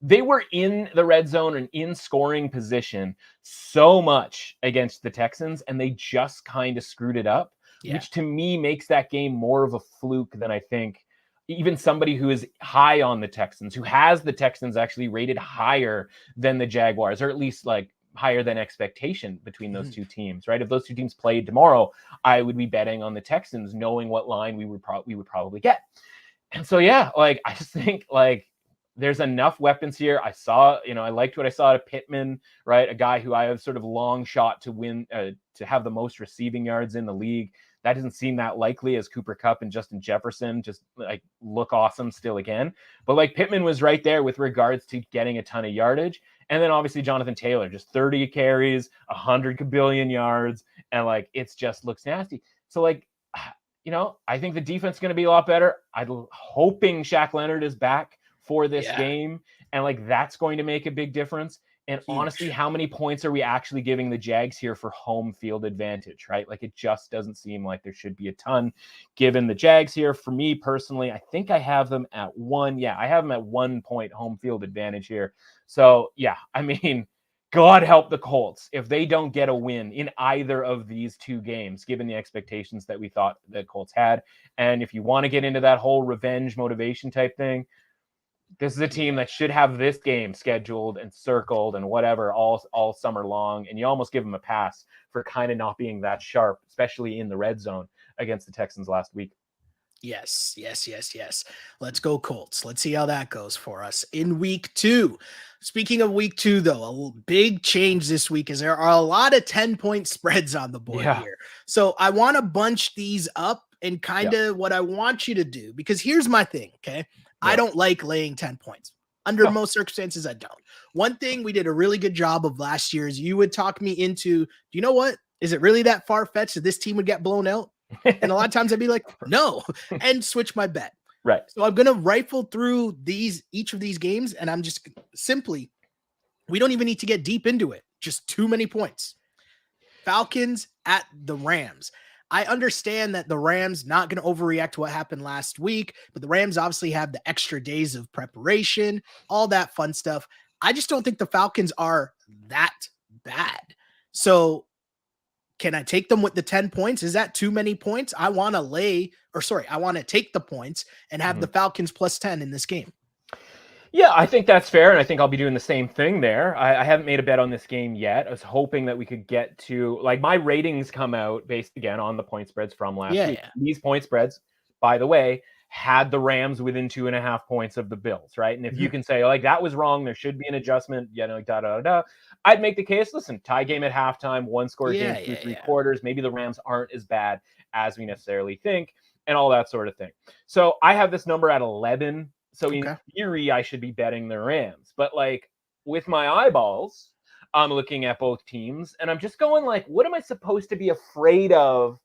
they were in the red zone and in scoring position so much against the Texans, and they just kind of screwed it up, which to me makes that game more of a fluke than I think even somebody who is high on the Texans, who has the Texans actually rated higher than the Jaguars, or at least like higher than expectation between those two teams, right? If those two teams played tomorrow, I would be betting on the Texans, knowing what line we would probably get. And so, yeah, like, I just think like there's enough weapons here. I saw, I liked what I saw at Pittman, right? A guy who I have sort of long shot to win, to have the most receiving yards in the league. That doesn't seem that likely, as Cooper Kupp and Justin Jefferson just like look awesome still again. But like Pittman was right there with regards to getting a ton of yardage. And then obviously Jonathan Taylor, just 30 carries, 100 billion yards. And like, it's just looks nasty. So like, I think the defense is going to be a lot better. I'm hoping Shaq Leonard is back for this game. And like, that's going to make a big difference. And honestly, how many points are we actually giving the Jags here for home field advantage, right? Like, it just doesn't seem like there should be a ton given the Jags here. For me personally, I think I have them at 1. Yeah, I have them at 1 point home field advantage here. So, yeah, I mean, God help the Colts if they don't get a win in either of these 2 games, given the expectations that we thought the Colts had. And if you want to get into that whole revenge motivation type thing, this is a team that should have this game scheduled and circled and whatever all summer long. And you almost give them a pass for kind of not being that sharp, especially in the red zone against the Texans last week. Yes. Let's go Colts. Let's see how that goes for us in week 2. Speaking of week 2, though, a big change this week is there are a lot of 10-point spreads on the board here. So I want to bunch these up and kind of what I want you to do, because here's my thing. Okay. I don't like laying 10 points. Under most circumstances, I don't. One thing we did a really good job of last year is you would talk me into, do you know what? Is it really that far-fetched that this team would get blown out? And a lot of times I'd be like, no, and switch my bet. Right. So I'm going to rifle through each of these games, and I'm just simply, we don't even need to get deep into it. Just too many points. Falcons at the Rams. I understand that the Rams not going to overreact to what happened last week, but the Rams obviously have the extra days of preparation, all that fun stuff. I just don't think the Falcons are that bad. So can I take them with the 10 points? Is that too many points? I want to take the points and have the Falcons plus 10 in this game. Yeah, I think that's fair, and I think I'll be doing the same thing there. I haven't made a bet on this game yet. I was hoping that we could get to, like, my ratings come out based, again, on the point spreads from last week. Yeah. These point spreads, by the way, had the Rams within 2.5 points of the Bills, right? And if you can say, like, that was wrong, there should be an adjustment, I'd make the case, listen, tie game at halftime, one-score game through three quarters. Maybe the Rams aren't as bad as we necessarily think, and all that sort of thing. So I have this number at 11. So in theory, I should be betting the Rams. But, like, with my eyeballs, I'm looking at both teams, and I'm just going, like, what am I supposed to be afraid of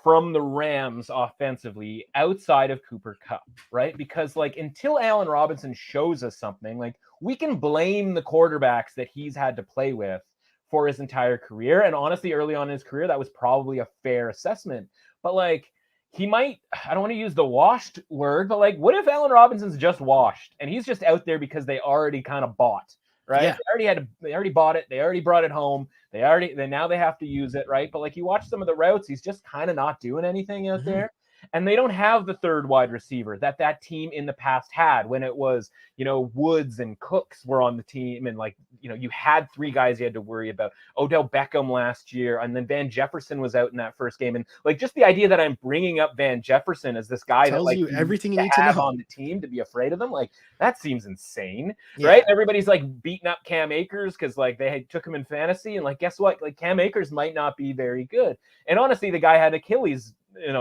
from the Rams offensively outside of Cooper Kupp, right? Because, like, until Allen Robinson shows us something, like, we can blame the quarterbacks that he's had to play with for his entire career. And honestly, early on in his career, that was probably a fair assessment. But, like, he might, I don't want to use the washed word, but, like, what if Allen Robinson's just washed and he's just out there because they already kind of bought, right? Yeah. They already bought it. They already brought it home. Now they have to use it, right? But, like, you watch some of the routes, he's just kind of not doing anything out there. And they don't have the third wide receiver that team in the past had when it was, Woods and Cooks were on the team. And, like, you had three guys you had to worry about. Odell Beckham last year. And then Van Jefferson was out in that first game. And, like, just the idea that I'm bringing up Van Jefferson as this guy tells that, like, you everything you need to to have know on the team to be afraid of them. Like, that seems insane, right? Everybody's, like, beating up Cam Akers because, like, they took him in fantasy. And, like, guess what? Like, Cam Akers might not be very good. And honestly, the guy had Achilles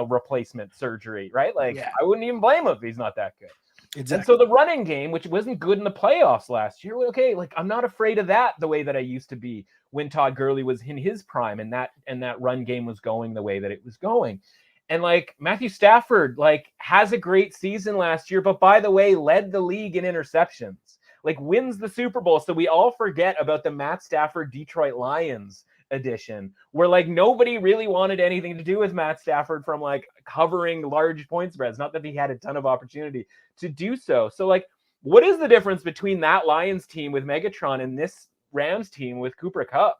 replacement surgery, right? Like, I wouldn't even blame him if he's not that good. Exactly. And so the running game, which wasn't good in the playoffs last year, okay, like, I'm not afraid of that the way that I used to be when Todd Gurley was in his prime and that run game was going the way that it was going. And, like, Matthew Stafford, like, has a great season last year, but by the way, led the league in interceptions, like, wins the Super Bowl. So we all forget about the Matt Stafford Detroit Lions edition, where, like, nobody really wanted anything to do with Matt Stafford from, like, covering large point spreads. Not that he had a ton of opportunity to do so. So, like, what is the difference between that Lions team with Megatron and this Rams team with Cooper Kupp?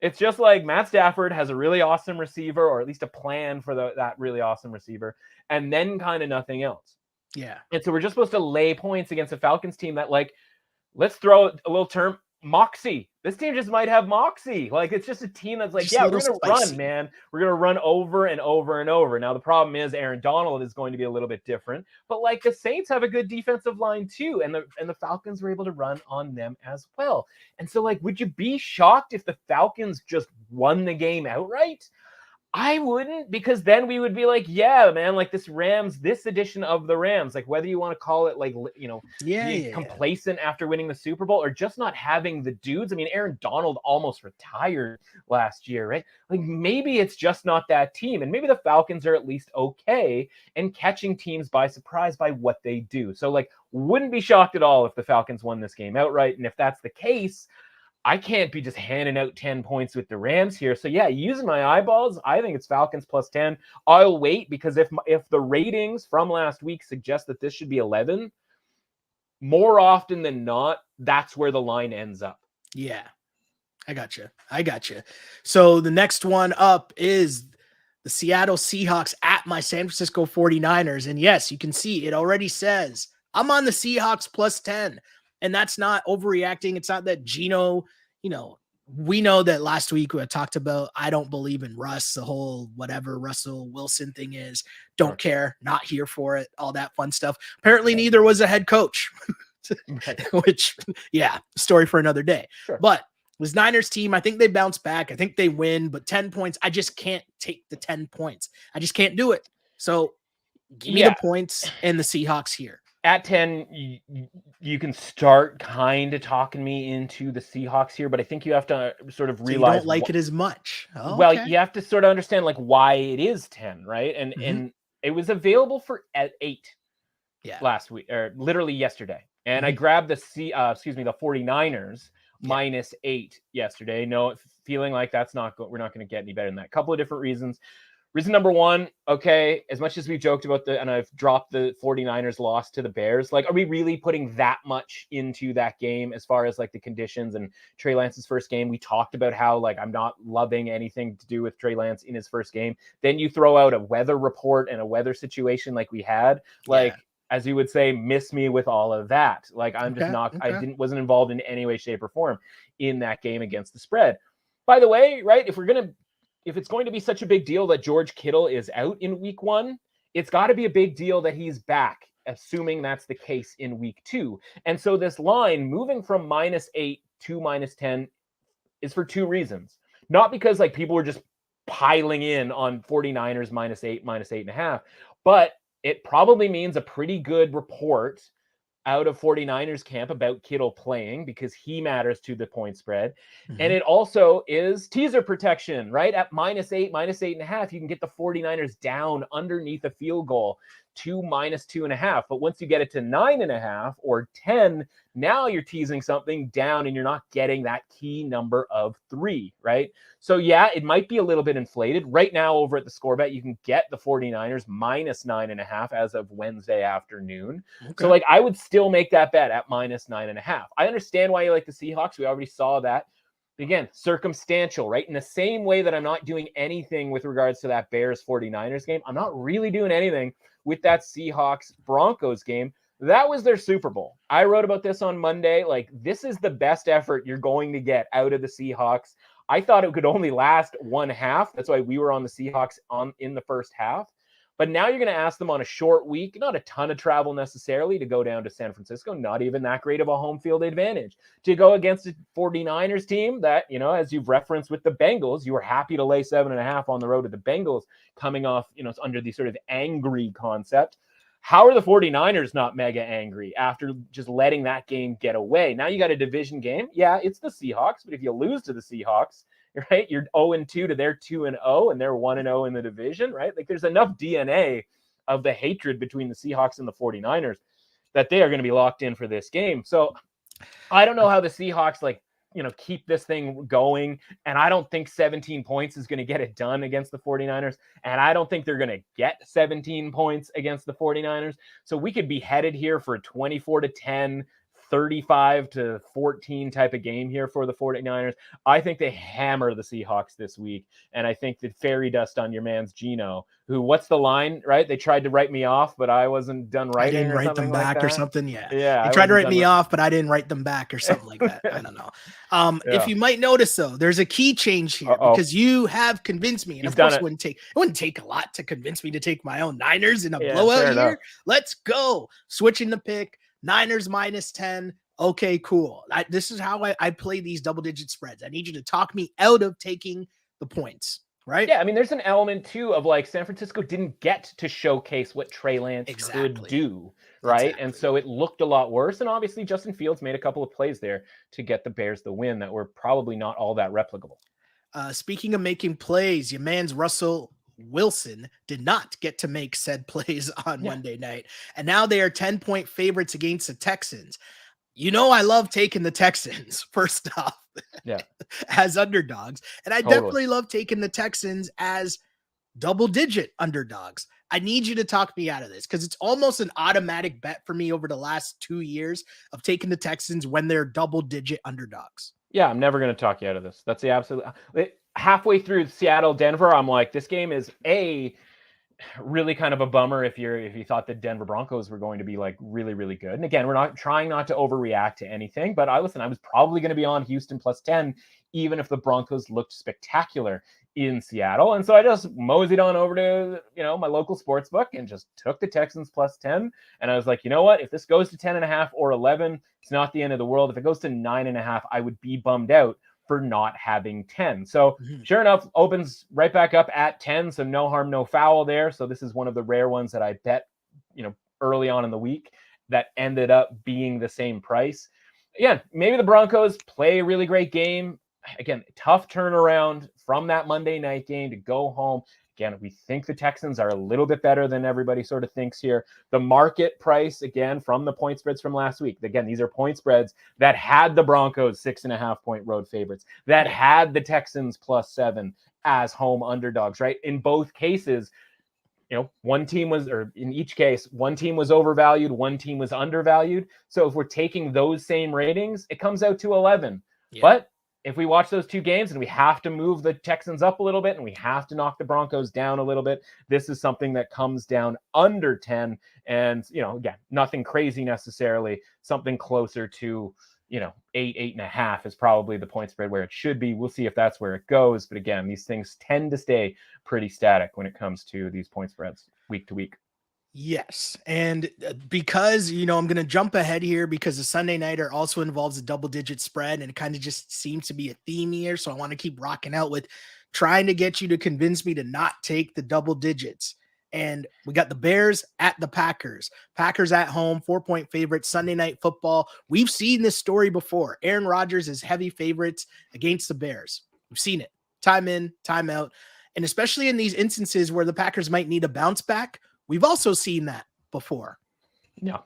It's just like Matt Stafford has a really awesome receiver, or at least a plan for that really awesome receiver, and then kind of nothing else. Yeah. And so we're just supposed to lay points against a Falcons team that, like, let's throw a little term, moxie. This team just might have moxie. Like, it's just a team that's like, we're going to run, man. We're going to run over and over and over. Now, the problem is Aaron Donald is going to be a little bit different. But, like, the Saints have a good defensive line too. And the Falcons were able to run on them as well. And so, like, would you be shocked if the Falcons just won the game outright? I wouldn't, because then we would be like, yeah, man, like, this edition of the Rams, like, whether you want to call it, like, being complacent after winning the Super Bowl or just not having the dudes. I mean, Aaron Donald almost retired last year, right? Like, maybe it's just not that team. And maybe the Falcons are at least okay in catching teams by surprise by what they do. So, like, wouldn't be shocked at all if the Falcons won this game outright. And if that's the case, I can't be just handing out 10 points with the Rams here. So, yeah, using my eyeballs, I think it's Falcons plus 10. I'll wait, because if the ratings from last week suggest that this should be 11, more often than not, that's where the line ends up. Yeah, I got you. So the next one up is the Seattle Seahawks at my San Francisco 49ers. And yes, you can see it already says I'm on the Seahawks plus 10. And that's not overreacting. It's not that Geno, we know that last week we talked about, I don't believe in Russ, the whole whatever Russell Wilson thing is. Don't care, not here for it, all that fun stuff. Apparently neither was a head coach, which, story for another day. Sure. But this Niners team, I think they bounce back. I think they win, but 10 points, I just can't take the 10 points. I just can't do it. So give me the points and the Seahawks here. At 10, you can start kind of talking me into the Seahawks here, but I think you have to sort of realize you don't like it as much. Oh, well, you have to sort of understand, like, why it is 10, right? And it was available at 8 last week, or literally yesterday. And I grabbed the 49ers -8 yesterday. No, feeling like we're not going to get any better than that. A couple of different reasons. Reason number one, okay, as much as we've joked about and I've dropped the 49ers loss to the Bears, like, are we really putting that much into that game as far as like the conditions and Trey Lance's first game? We talked about how like I'm not loving anything to do with Trey Lance in his first game. Then you throw out a weather report and a weather situation like we had, like, as you would say, miss me with all of that. Like, I'm just not, I wasn't involved in any way, shape, or form in that game against the spread. By the way, right, if it's going to be such a big deal that George Kittle is out in week 1, it's got to be a big deal that he's back, assuming that's the case in week 2. And so this line moving from -8 to -10 is for 2 reasons. Not because like people were just piling in on 49ers -8, -8.5, but it probably means a pretty good report out of 49ers camp about Kittle playing because he matters to the point spread. Mm-hmm. And it also is teaser protection, right? At -8, -8.5, you can get the 49ers down underneath a field goal to -2.5. But once you get it to 9.5 or 10, now you're teasing something down and you're not getting that key number of 3, right? So yeah, it might be a little bit inflated. Right now over at the score bet, you can get the 49ers -9.5 as of Wednesday afternoon. Okay. So like I would still make that bet at -9.5. I understand why you like the Seahawks. We already saw that. Again, circumstantial, right? In the same way that I'm not doing anything with regards to that Bears 49ers game, I'm not really doing anything with that Seahawks Broncos game. That was their Super Bowl. I wrote about this on Monday. Like, this is the best effort you're going to get out of the Seahawks. I thought it could only last one half. That's why we were on the Seahawks in the first half. But now you're going to ask them on a short week, not a ton of travel necessarily, to go down to San Francisco, not even that great of a home field advantage, to go against a 49ers team that, you know, as you've referenced with the Bengals, you were happy to lay 7.5 on the road to the Bengals coming off, you know, under the sort of angry concept. How are the 49ers not mega angry after just letting that game get away? Now you got a division game. Yeah, it's the Seahawks, but if you lose to the Seahawks, right, you're 0-2 to their 2-0, and they're 1-0 in the division, right? Like, there's enough DNA of the hatred between the Seahawks and the 49ers that they are going to be locked in for this game. So I don't know how the Seahawks, like, you know, keep this thing going. And I don't think 17 points is going to get it done against the 49ers. And I don't think they're going to get 17 points against the 49ers. So we could be headed here for a 24-10, 35-14 type of game here for the 49ers. I think they hammer the Seahawks this week. And I think that fairy dust on your man's Gino, who, what's the line, right? They tried to write me off, but I wasn't done writing. I didn't write them back like or something. Yeah. Yeah. They tried to write me off, but I didn't write them back or something like that. I don't know. If you might notice though, there's a key change here because you have convinced me. And of course it wouldn't take a lot to convince me to take my own Niners in a blowout here. Let's go. Switching the pick. Niners -10. Okay, cool. This is how I play these double-digit spreads. I need you to talk me out of taking the points, right? Yeah, I mean, there's an element, too, of, like, San Francisco didn't get to showcase what Trey Lance could do, right? Exactly. And so it looked a lot worse. And obviously, Justin Fields made a couple of plays there to get the Bears the win that were probably not all that replicable. Speaking of making plays, your man's Russell Wilson did not get to make said plays on Monday night. And now they are 10-point favorites against the Texans. You know, I love taking the Texans first off as underdogs. And I definitely love taking the Texans as double-digit underdogs. I need you to talk me out of this because it's almost an automatic bet for me over the last 2 years of taking the Texans when they're double-digit underdogs. Yeah, I'm never going to talk you out of this. That's the absolute... Halfway through Seattle, Denver, I'm like, this game is really kind of a bummer if you thought the Denver Broncos were going to be like really, really good. And again, we're not trying not to overreact to anything, but I was probably going to be on Houston +10, even if the Broncos looked spectacular in Seattle. And so I just moseyed on over to, you know, my local sports book and just took the Texans +10. And I was like, you know what, if this goes to 10.5 or 11, it's not the end of the world. If it goes to 9.5, I would be bummed out for not having 10. So sure enough, opens right back up at 10. So no harm, no foul there. So this is one of the rare ones that I bet, you know, early on in the week that ended up being the same price. Again, maybe the Broncos play a really great game. Again, tough turnaround from that Monday night game to go home Again, we think the Texans are a little bit better than everybody sort of thinks here. The market price, again, from the point spreads from last week. Again, these are point spreads that had the Broncos 6.5-point road favorites, that had the Texans +7 as home underdogs, right? In both cases, one team was, or in each case, one team was overvalued, one team was undervalued. So if we're taking those same ratings, it comes out to 11. Yeah. But if we watch those two games and we have to move the Texans up a little bit and we have to knock the Broncos down a little bit, this is something that comes down under 10. And, again, nothing crazy necessarily, something closer to, 8.5 is probably the point spread where it should be. We'll see if that's where it goes. But again, these things tend to stay pretty static when it comes to these point spreads week to week. Yes. And because, I'm going to jump ahead here because the Sunday nighter also involves a double-digit spread, and it kind of just seems to be a theme here. So I want to keep rocking out with trying to get you to convince me to not take the double digits. And we got the Bears at the Packers. Packers at home, 4-point favorites, Sunday Night Football. We've seen this story before. Aaron Rodgers is heavy favorites against the Bears. We've seen it time in, time out. And especially in these instances where the Packers might need a bounce back, we've also seen that before. Yeah.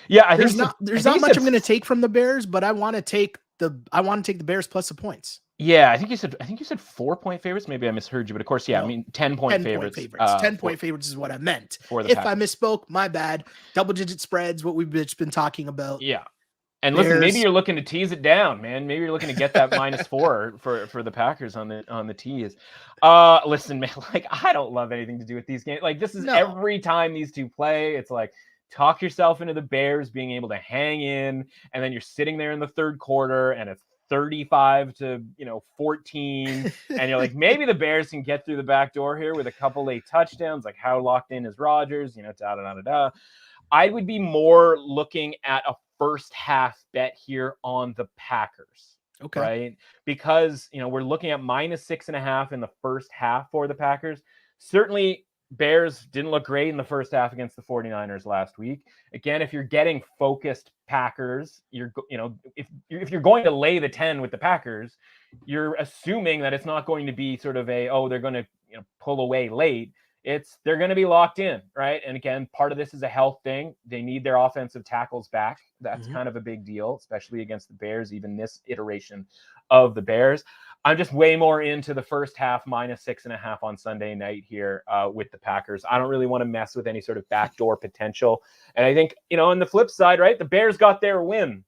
Yeah. I there's think not much I'm going to take from the Bears, but I want to take the Bears plus the points. Yeah, I think you said 4-point favorites. Maybe I misheard you, but of course, yeah, no, I mean 10-point favorites. 10-point favorites is what I meant. If I misspoke, my bad. Double-digit spreads, what we've just been talking about. Yeah, and listen, maybe you're looking to tease it down, man. Maybe you're looking to get that -4 for the Packers on the tease. Listen, man, like I don't love anything to do with these games. Like this is every time these two play, it's like talk yourself into the Bears being able to hang in, and then you're sitting there in the third quarter, and it's 35 to 14, and you're like, maybe the Bears can get through the back door here with a couple late touchdowns. Like how locked in is Rodgers? I would be more looking at a first half bet here on the Packers. Okay. Right? Because we're looking at -6.5 in the first half for the Packers. Certainly Bears didn't look great in the first half against the 49ers last week. Again, if you're getting focused Packers, if you're going to lay the 10 with the Packers, you're assuming that it's not going to be sort of they're going to pull away late. They're going to be locked in, right? And again, part of this is a health thing. They need their offensive tackles back. That's kind of a big deal, especially against the Bears, even this iteration of the Bears. I'm just way more into the first half -6.5 on Sunday night here with the Packers. I don't really want to mess with any sort of backdoor potential. And I think, on the flip side, right, the Bears got their win.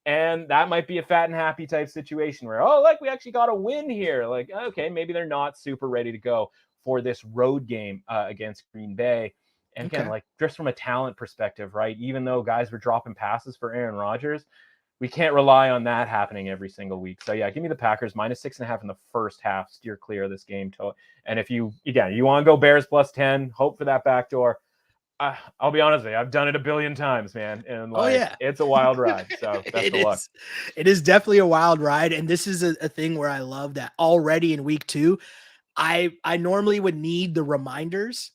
And that might be a fat and happy type situation where, we actually got a win here. Like, okay, maybe they're not super ready to go for this road game against Green Bay. And again, like just from a talent perspective, right, even though guys were dropping passes for Aaron Rodgers, we can't rely on that happening every single week. So, yeah, give me the Packers -6.5 in the first half. Steer clear of this game. And if you want to go Bears +10, hope for that backdoor. I'll be honest with you. I've done it a billion times, man. And it's a wild ride. So best of luck. It is definitely a wild ride. And this is a thing where I love that already in week 2, I normally would need the reminders.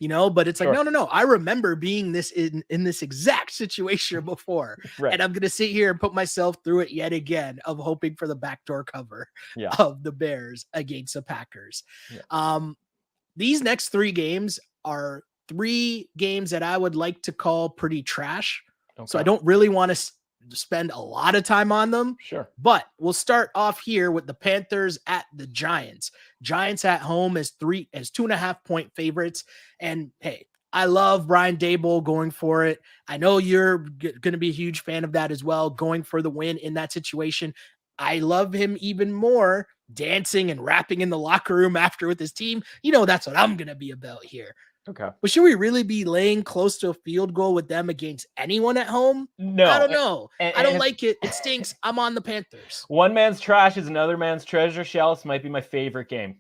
But it's like, no. I remember being in this exact situation before. Right. And I'm going to sit here and put myself through it yet again of hoping for the backdoor cover of the Bears against the Packers. Yeah. These next 3 games are 3 games that I would like to call pretty trash. Okay. So I don't really want to spend a lot of time on them. Sure. But we'll start off here with the Panthers at the Giants. Giants at home as 2.5-point favorites. And hey, I love Brian Daboll going for it. I know you're going to be a huge fan of that as well, going for the win in that situation. I love him even more dancing and rapping in the locker room after with his team. That's what I'm going to be about here. Okay. But should we really be laying close to a field goal with them against anyone at home? No. I don't know. I don't like it. It stinks. I'm on the Panthers. One man's trash is another man's treasure. This might be my favorite game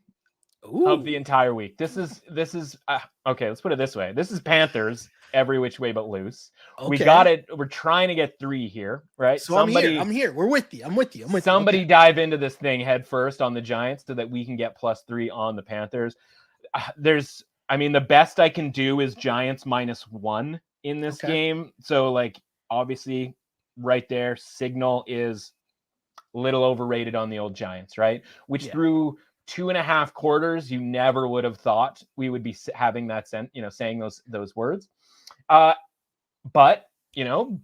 of the entire week. This is okay, let's put it this way. This is Panthers every which way but loose. Okay. We got it. We're trying to get 3 here, right? So I'm here. We're with you. I'm with you. Somebody dive into this thing head first on the Giants so that we can get +3 on the Panthers. The best I can do is Giants -1 in this game. So, obviously, right there, signal is a little overrated on the old Giants, right? Which through 2.5 quarters, you never would have thought we would be having that saying those words. But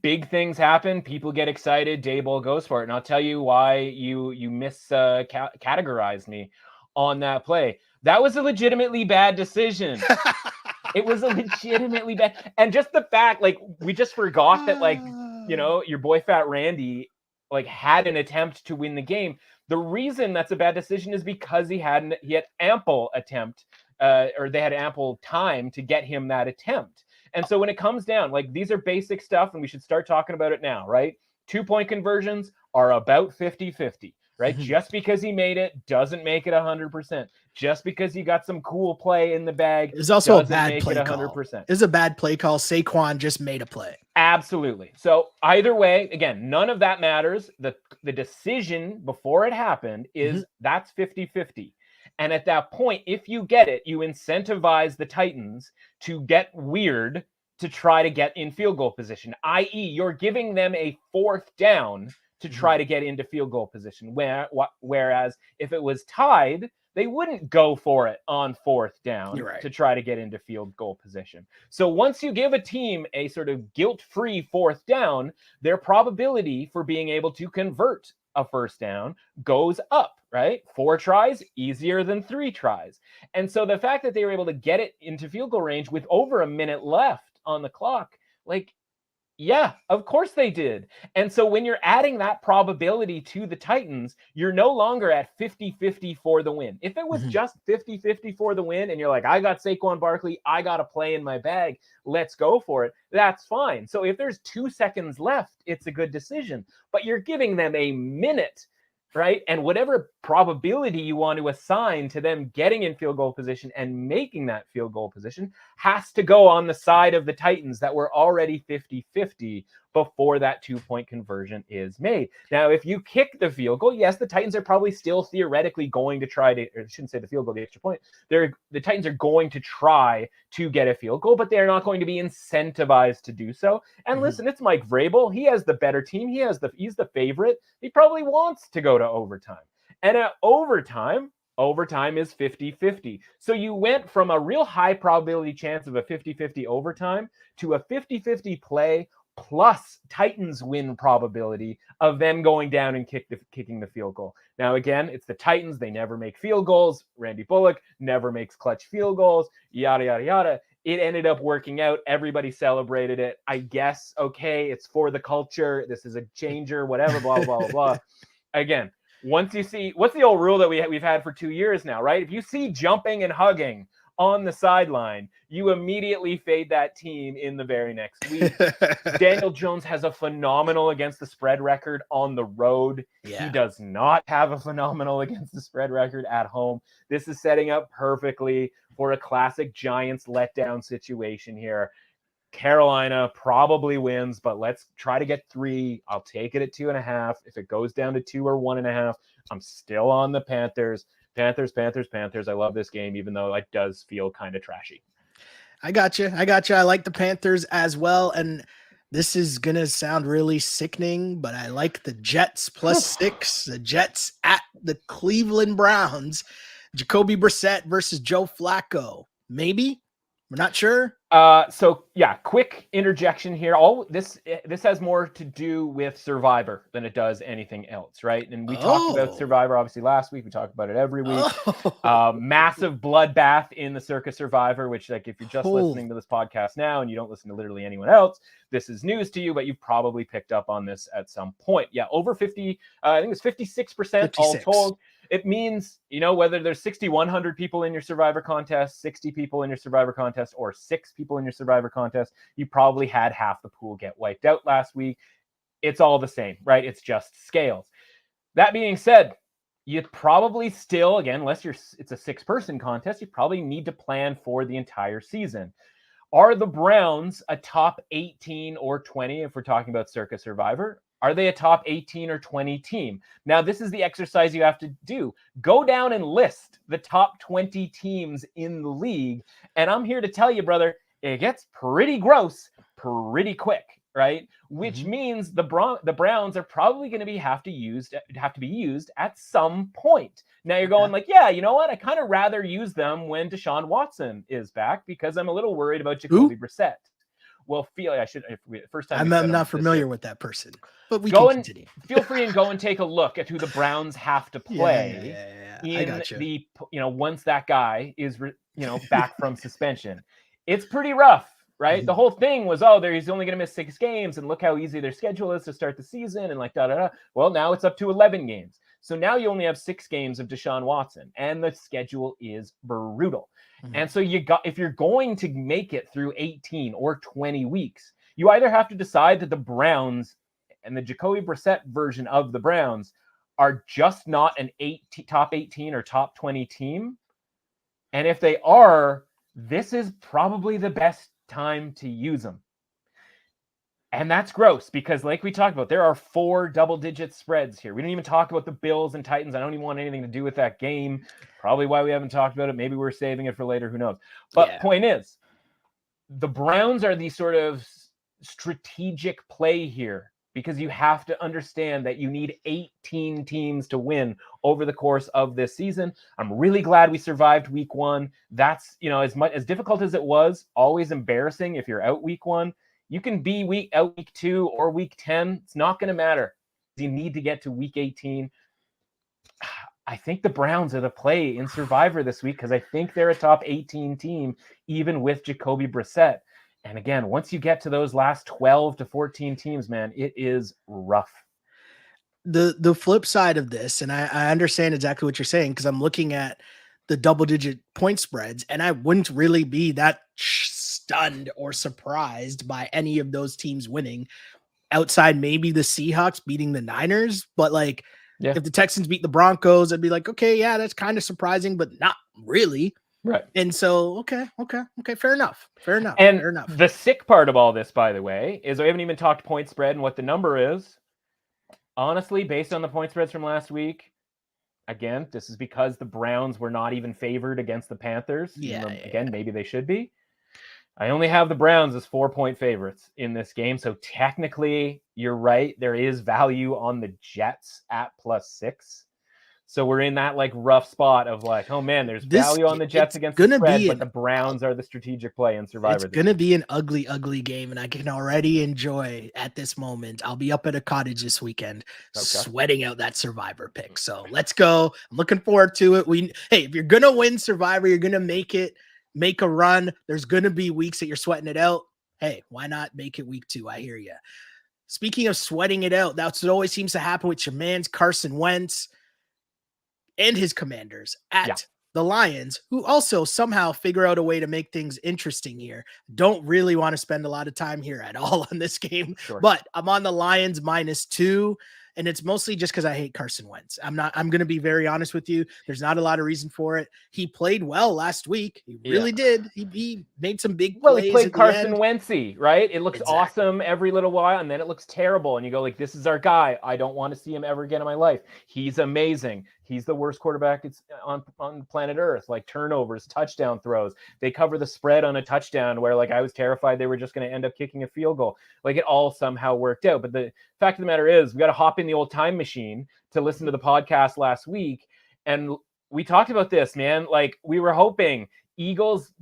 big things happen. People get excited. Daboll goes for it. And I'll tell you why you categorized me on that play. That was a legitimately bad decision. It was a legitimately bad. And just the fact, we just forgot that, your boy Fat Randy, had an attempt to win the game. The reason that's a bad decision is because he had ample attempt, or they had ample time to get him that attempt. And so when it comes down, these are basic stuff, and we should start talking about it now, right? 2-point conversions are about 50-50, right? Just because he made it doesn't make it 100%. Just because you got some cool play in the bag, it's also a doesn't bad make play it 100%. call. It's a bad play call. Saquon just made a play. Absolutely. So either way, again, none of that matters. The decision before it happened is that's 50-50. And at that point, if you get it, you incentivize the Titans to get weird to try to get in field goal position, i.e. you're giving them a 4th down to try to get into field goal position. Whereas if it was tied, they wouldn't go for it on 4th down to try to get into field goal position. So once you give a team a sort of guilt-free 4th down, their probability for being able to convert a 1st down goes up, right? 4 tries, easier than 3 tries. And so the fact that they were able to get it into field goal range with over a minute left on the clock, yeah, of course they did. And so when you're adding that probability to the Titans, you're no longer at 50-50 for the win. If it was just 50-50 for the win and you're like, I got Saquon Barkley, I got a play in my bag, let's go for it, that's fine. So if there's 2 seconds left, it's a good decision. But you're giving them a minute, right? And whatever probability you want to assign to them getting in field goal position and making that field goal position has to go on the side of the Titans that were already 50-50 before that 2-point conversion is made. Now, if you kick the field goal, yes, the Titans are probably still theoretically going to try to, or I shouldn't say the field goal, the extra point. The Titans are going to try to get a field goal, but they're not going to be incentivized to do so. And listen, it's Mike Vrabel. He has the better team. He's the favorite. He probably wants to go to overtime. And at overtime is 50-50. So you went from a real high probability chance of a 50-50 overtime to a 50-50 play plus Titans win probability of them going down and kicking the field goal. Now, again, it's the Titans. They never make field goals. Randy Bullock never makes clutch field goals, yada, yada, yada. It ended up working out. Everybody celebrated it. I guess, okay, it's for the culture. This is a changer, whatever, blah, blah, blah, blah. Again, once you see, what's the old rule that we've had for 2 years now, right? If you see jumping and hugging on the sideline, you immediately fade that team in the very next week. Daniel Jones has a phenomenal against the spread record on the road. Yeah. He does not have a phenomenal against the spread record at home. This is setting up perfectly for a classic Giants letdown situation here. Carolina probably wins, but let's try to get 3. I'll take it at 2.5. If it goes down to 2 or 1.5, I'm still on the Panthers. Panthers. I love this game, even though it does feel kind of trashy. I got you. I like the Panthers as well. And this is going to sound really sickening, but I like the Jets +6. The Jets at the Cleveland Browns. Jacoby Brissett versus Joe Flacco. Maybe. We're not sure. So yeah, quick interjection here. All this has more to do with Survivor than it does anything else, right? And we talked about Survivor obviously last week. We talked about it every week. Massive bloodbath in the Circa Survivor, which if you're just listening to this podcast now and you don't listen to literally anyone else, this is news to you, but you've probably picked up on this at some point. Yeah, over 50, I think it's 56% all told. It means, whether there's 6,100 people in your Survivor contest, 60 people in your Survivor contest, or 6 people in your Survivor contest, you probably had half the pool get wiped out last week. It's all the same, right? It's just scales. That being said, you probably still, again, unless it's a 6-person contest, you probably need to plan for the entire season. Are the Browns a top 18 or 20 if we're talking about Circa Survivor? Are they a top 18 or 20 team? Now, this is the exercise you have to do. Go down and list the top 20 teams in the league. And I'm here to tell you, brother, it gets pretty gross pretty quick, right? Which means the Browns are probably going to have to be used at some point. Now you're going like, yeah, you know what? I kind of rather use them when Deshaun Watson is back because I'm a little worried about Jacoby Brissett. Well, first time I'm not familiar with that person, but we can continue. Feel free and go and take a look at who the Browns have to play in the once that guy is back from suspension. It's pretty rough. Right? The whole thing was, he's only going to miss 6 games, and look how easy their schedule is to start the season, and like da-da-da. Well, now it's up to 11 games. So now you only have 6 games of Deshaun Watson, and the schedule is brutal. And so if you're going to make it through 18 or 20 weeks, you either have to decide that the Browns and the Jacoby Brissett version of the Browns are just not an top 18 or top 20 team. And if they are, this is probably the best time to use them. And that's gross because like we talked about, there are 4 double-digit spreads here. We didn't even talk about the Bills and Titans. I don't even want anything to do with that game. Probably why we haven't talked about it. Maybe we're saving it for later. Who knows? But point is, the Browns are the sort of strategic play here because you have to understand that you need 18 teams to win over the course of this season. I'm really glad we survived week 1. That's, as difficult as it was, always embarrassing if you're out week 1. You can be out week 2 or week 10. It's not going to matter. You need to get to week 18. I think the Browns are the play in Survivor this week because I think they're a top 18 team, even with Jacoby Brissett. And again, once you get to those last 12 to 14 teams, man, it is rough. The flip side of this, and I understand exactly what you're saying because I'm looking at the double-digit point spreads, and I wouldn't really be that stunned or surprised by any of those teams winning outside maybe the Seahawks beating the Niners. But if the Texans beat the Broncos, I'd be like, okay, yeah, that's kind of surprising, but not really. Right. And so, okay. Fair enough. And the sick part of all this, by the way, is we haven't even talked point spread and what the number is. Honestly, based on the point spreads from last week, again, this is because the Browns were not even favored against the Panthers. Maybe they should be. I only have the Browns as 4-point favorites in this game. So technically, you're right. There is value on the Jets at +6. So we're in that rough spot of oh man, there's value on the Jets against the spread, but the Browns are the strategic play in Survivor. It's going to be an ugly, ugly game, and I can already enjoy at this moment. I'll be up at a cottage this weekend, sweating out that Survivor pick. So let's go. I'm looking forward to it. If you're going to win Survivor, you're going to make a run. There's going to be weeks that you're sweating it out. Hey, why not make it week 2? I hear you. Speaking of sweating it out, that's what always seems to happen with your man's Carson Wentz and his Commanders at the Lions, who also somehow figure out a way to make things interesting here. Don't really want to spend a lot of time here at all on this game, but I'm on the Lions -2. And it's mostly just because I hate Carson Wentz. I'm going to be very honest with you. There's not a lot of reason for it. He played well last week. He really did. He made some big plays. He played Carson Wentzy, right? It looks awesome every little while, and then it looks terrible. And you go this is our guy. I don't want to see him ever again in my life. He's amazing. He's the worst quarterback on planet Earth. Turnovers, touchdown throws. They cover the spread on a touchdown where I was terrified they were just going to end up kicking a field goal. It all somehow worked out. But the fact of the matter is we got to hop in the old time machine to listen to the podcast last week. And we talked about this, man. We were hoping Eagles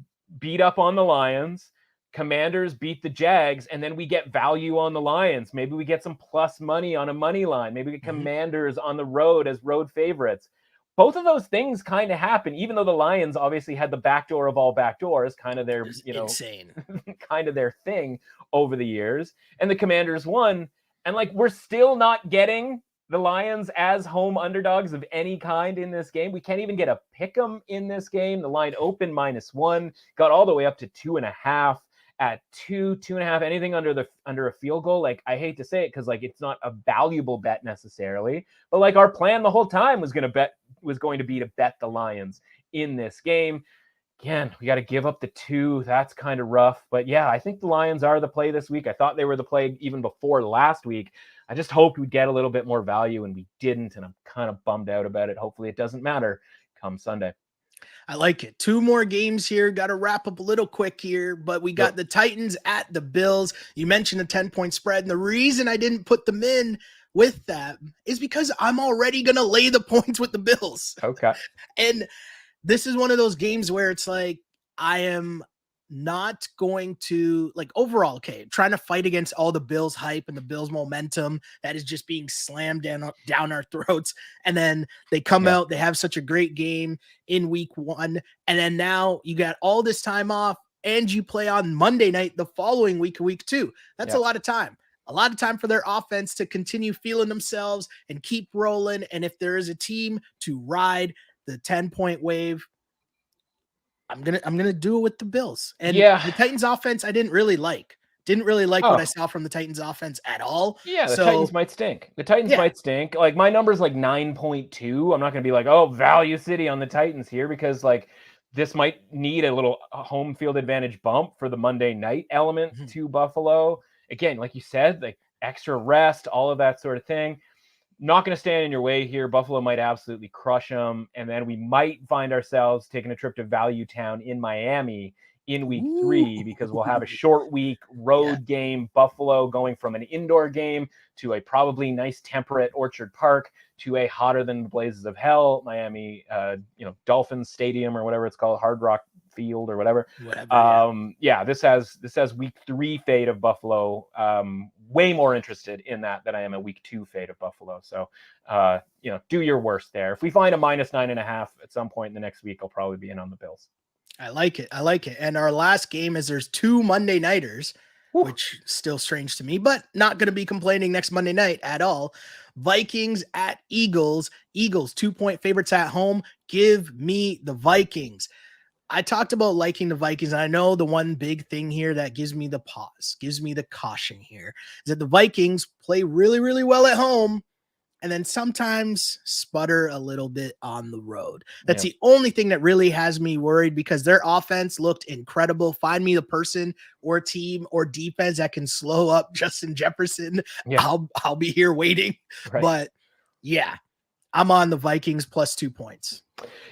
beat up on the Lions, Commanders beat the Jags, and then we get value on the Lions. Maybe we get some plus money on a money line. Maybe we get Commanders on the road as road favorites. Both of those things kind of happen, even though the Lions obviously had the backdoor of all backdoors, kind of their, insane, kind of their thing over the years. And the Commanders won. And we're still not getting the Lions as home underdogs of any kind in this game. We can't even get a pick 'em in this game. The line opened -1, got all the way up to 2.5. At 2.5, anything under a field goal. I hate to say it because it's not a valuable bet necessarily, but our plan the whole time was going to be to bet the Lions in this game. Again, we got to give up the 2. That's kind of rough, but yeah, I think the Lions are the play this week. I thought they were the play even before last week. I just hoped we'd get a little bit more value, and we didn't, and I'm kind of bummed out about it. Hopefully it doesn't matter come Sunday. I like it. 2 more games here. Got to wrap up a little quick here, but we got the Titans at the Bills. You mentioned a 10-point spread. And the reason I didn't put them in with that is because I'm already going to lay the points with the Bills. Okay. And this is one of those games where it's like, I am not going to overall, okay, trying to fight against all the Bills hype and the Bills momentum that is just being slammed down our throats. And then they come out, they have such a great game in week 1. And then now you got all this time off and you play on Monday night the following week 2. That's a lot of time. A lot of time for their offense to continue feeling themselves and keep rolling. And if there is a team to ride the 10-point wave, I'm gonna do it with the Bills. And the Titans offense I didn't really like what I saw from the Titans offense at all. The Titans might stink. Might stink. Like, my number's like 9.2. I'm not gonna be like, oh, value city on the Titans here, because like this might need a little home field advantage bump for the Monday night element to Buffalo. Again, like you said, like extra rest, all of that sort of thing. Not going to stand in your way here. Buffalo might absolutely crush them. And then we might find ourselves taking a trip to Value Town in Miami in week 3, because we'll have a short week road game. Buffalo going from an indoor game to a probably nice temperate Orchard Park to a hotter than the blazes of hell Miami, Dolphins Stadium or whatever it's called, Hard Rock Field or whatever. This has week 3 fade of Buffalo. Way more interested in that than I am a week 2 fade of Buffalo. So, do your worst there. If we find a -9.5 at some point in the next week, I'll probably be in on the Bills. I like it. And our last game is there's 2 Monday nighters, which is still strange to me, but not going to be complaining next Monday night at all. Vikings at Eagles. Eagles 2-point favorites at home. Give me the Vikings. I talked about liking the Vikings, and I know the one big thing here that gives me the pause, gives me the caution here, is that the Vikings play really, really well at home and then sometimes sputter a little bit on the road. That's the only thing that really has me worried, because their offense looked incredible. Find me the person or team or defense that can slow up Justin Jefferson. I'll be here waiting. Right. But yeah, I'm on the Vikings plus 2 points.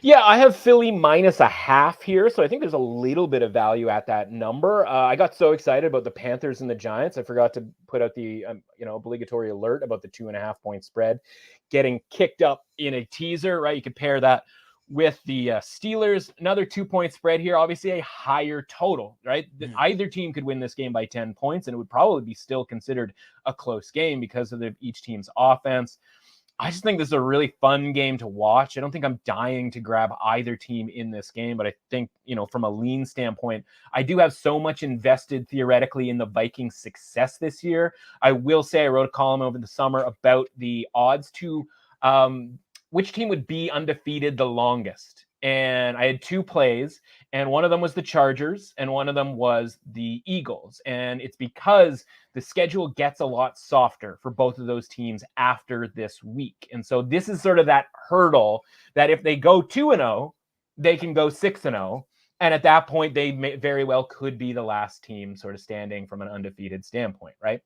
Yeah, I have Philly -0.5 here, so I think there's a little bit of value at that number. I got so excited about the Panthers and the Giants, I forgot to put out the obligatory alert about the 2.5-point spread getting kicked up in a teaser, right? You could pair that with the Steelers, another 2-point spread here, obviously a higher total, right? Either team could win this game by 10 points, and it would probably be still considered a close game because of each team's offense. I just think this is a really fun game to watch. I don't think I'm dying to grab either team in this game, but I think, from a lean standpoint, I do have so much invested theoretically in the Vikings' success this year. I will say I wrote a column over the summer about the odds to which team would be undefeated the longest. And I had 2 plays, and one of them was the Chargers and one of them was the Eagles. And it's because the schedule gets a lot softer for both of those teams after this week. And so this is sort of that hurdle that if they go 2-0, they can go 6-0. And at that point, they very well could be the last team sort of standing from an undefeated standpoint, right?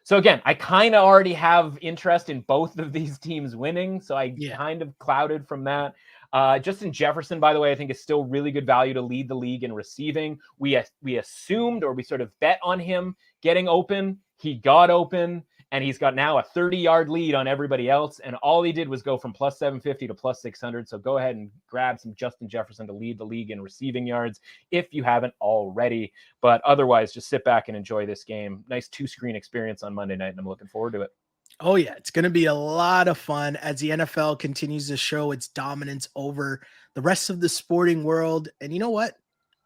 So again, I kind of already have interest in both of these teams winning. So I kind of clouded from that. Justin Jefferson, by the way, I think is still really good value to lead the league in receiving. We assumed, or we sort of bet on him getting open. He got open, and he's got now a 30-yard lead on everybody else. And all he did was go from plus 750 to plus 600. So go ahead and grab some Justin Jefferson to lead the league in receiving yards if you haven't already. But otherwise, just sit back and enjoy this game. Nice 2-screen experience on Monday night, and I'm looking forward to it. Oh, yeah. It's going to be a lot of fun as the NFL continues to show its dominance over the rest of the sporting world. And you know what?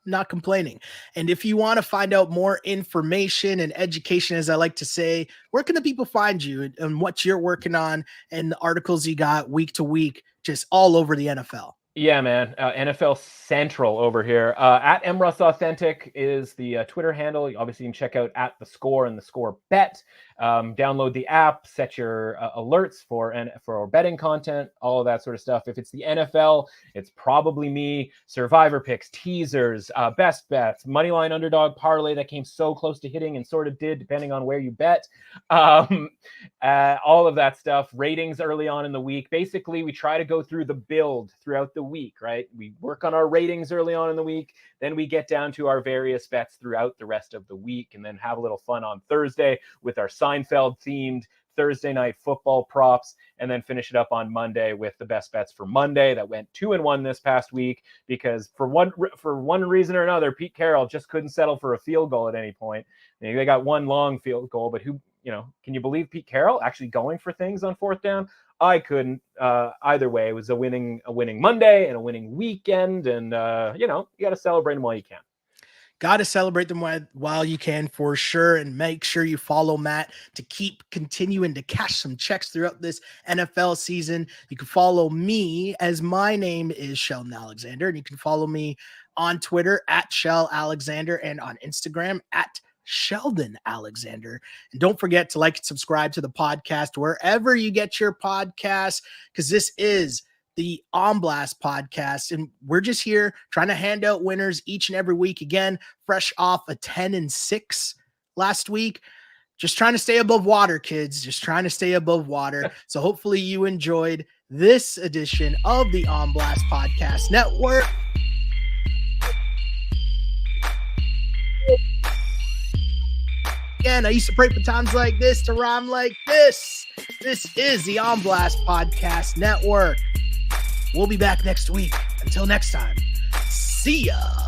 Not complaining. And if you want to find out more information and education, as I like to say, where can the people find you and what you're working on and the articles you got week to week, just all over the NFL? Yeah, man. NFL Central over here. At MRuss Authentic is the Twitter handle. Obviously, you can check out at The Score and The Score Bet. Download the app, set your alerts for betting content, all of that sort of stuff. If it's the NFL, it's probably me. Survivor picks, teasers, best bets, moneyline underdog parlay that came so close to hitting and sort of did, depending on where you bet. All of that stuff. Ratings early on in the week. Basically, we try to go through the build throughout the week, right? We work on our ratings early on in the week. Then we get down to our various bets throughout the rest of the week, and then have a little fun on Thursday with our Seinfeld themed Thursday night football props, and then finish it up on Monday with the best bets for Monday that went 2-1 this past week, because for one reason or another, Pete Carroll just couldn't settle for a field goal at any point. They got one long field goal, but can you believe Pete Carroll actually going for things on fourth down? I couldn't. Either way, it was a winning Monday and a winning weekend, and you got to celebrate them while you can. Got to celebrate them while you can, for sure. And make sure you follow Matt to keep continuing to cash some checks throughout this NFL season. You can follow me, as my name is Sheldon Alexander. And you can follow me on Twitter at Shell Alexander, and on Instagram at Sheldon Alexander. And don't forget to like and subscribe to the podcast wherever you get your podcasts, because this is the On Blast podcast, and we're just here trying to hand out winners each and every week. Again, fresh off a 10-6 last week. Just trying to stay above water, kids. Just trying to stay above water. So hopefully you enjoyed this edition of the On Blast Podcast Network. Again, I used to pray for times like this to rhyme like this. This is the On Blast Podcast Network. We'll be back next week. Until next time, see ya.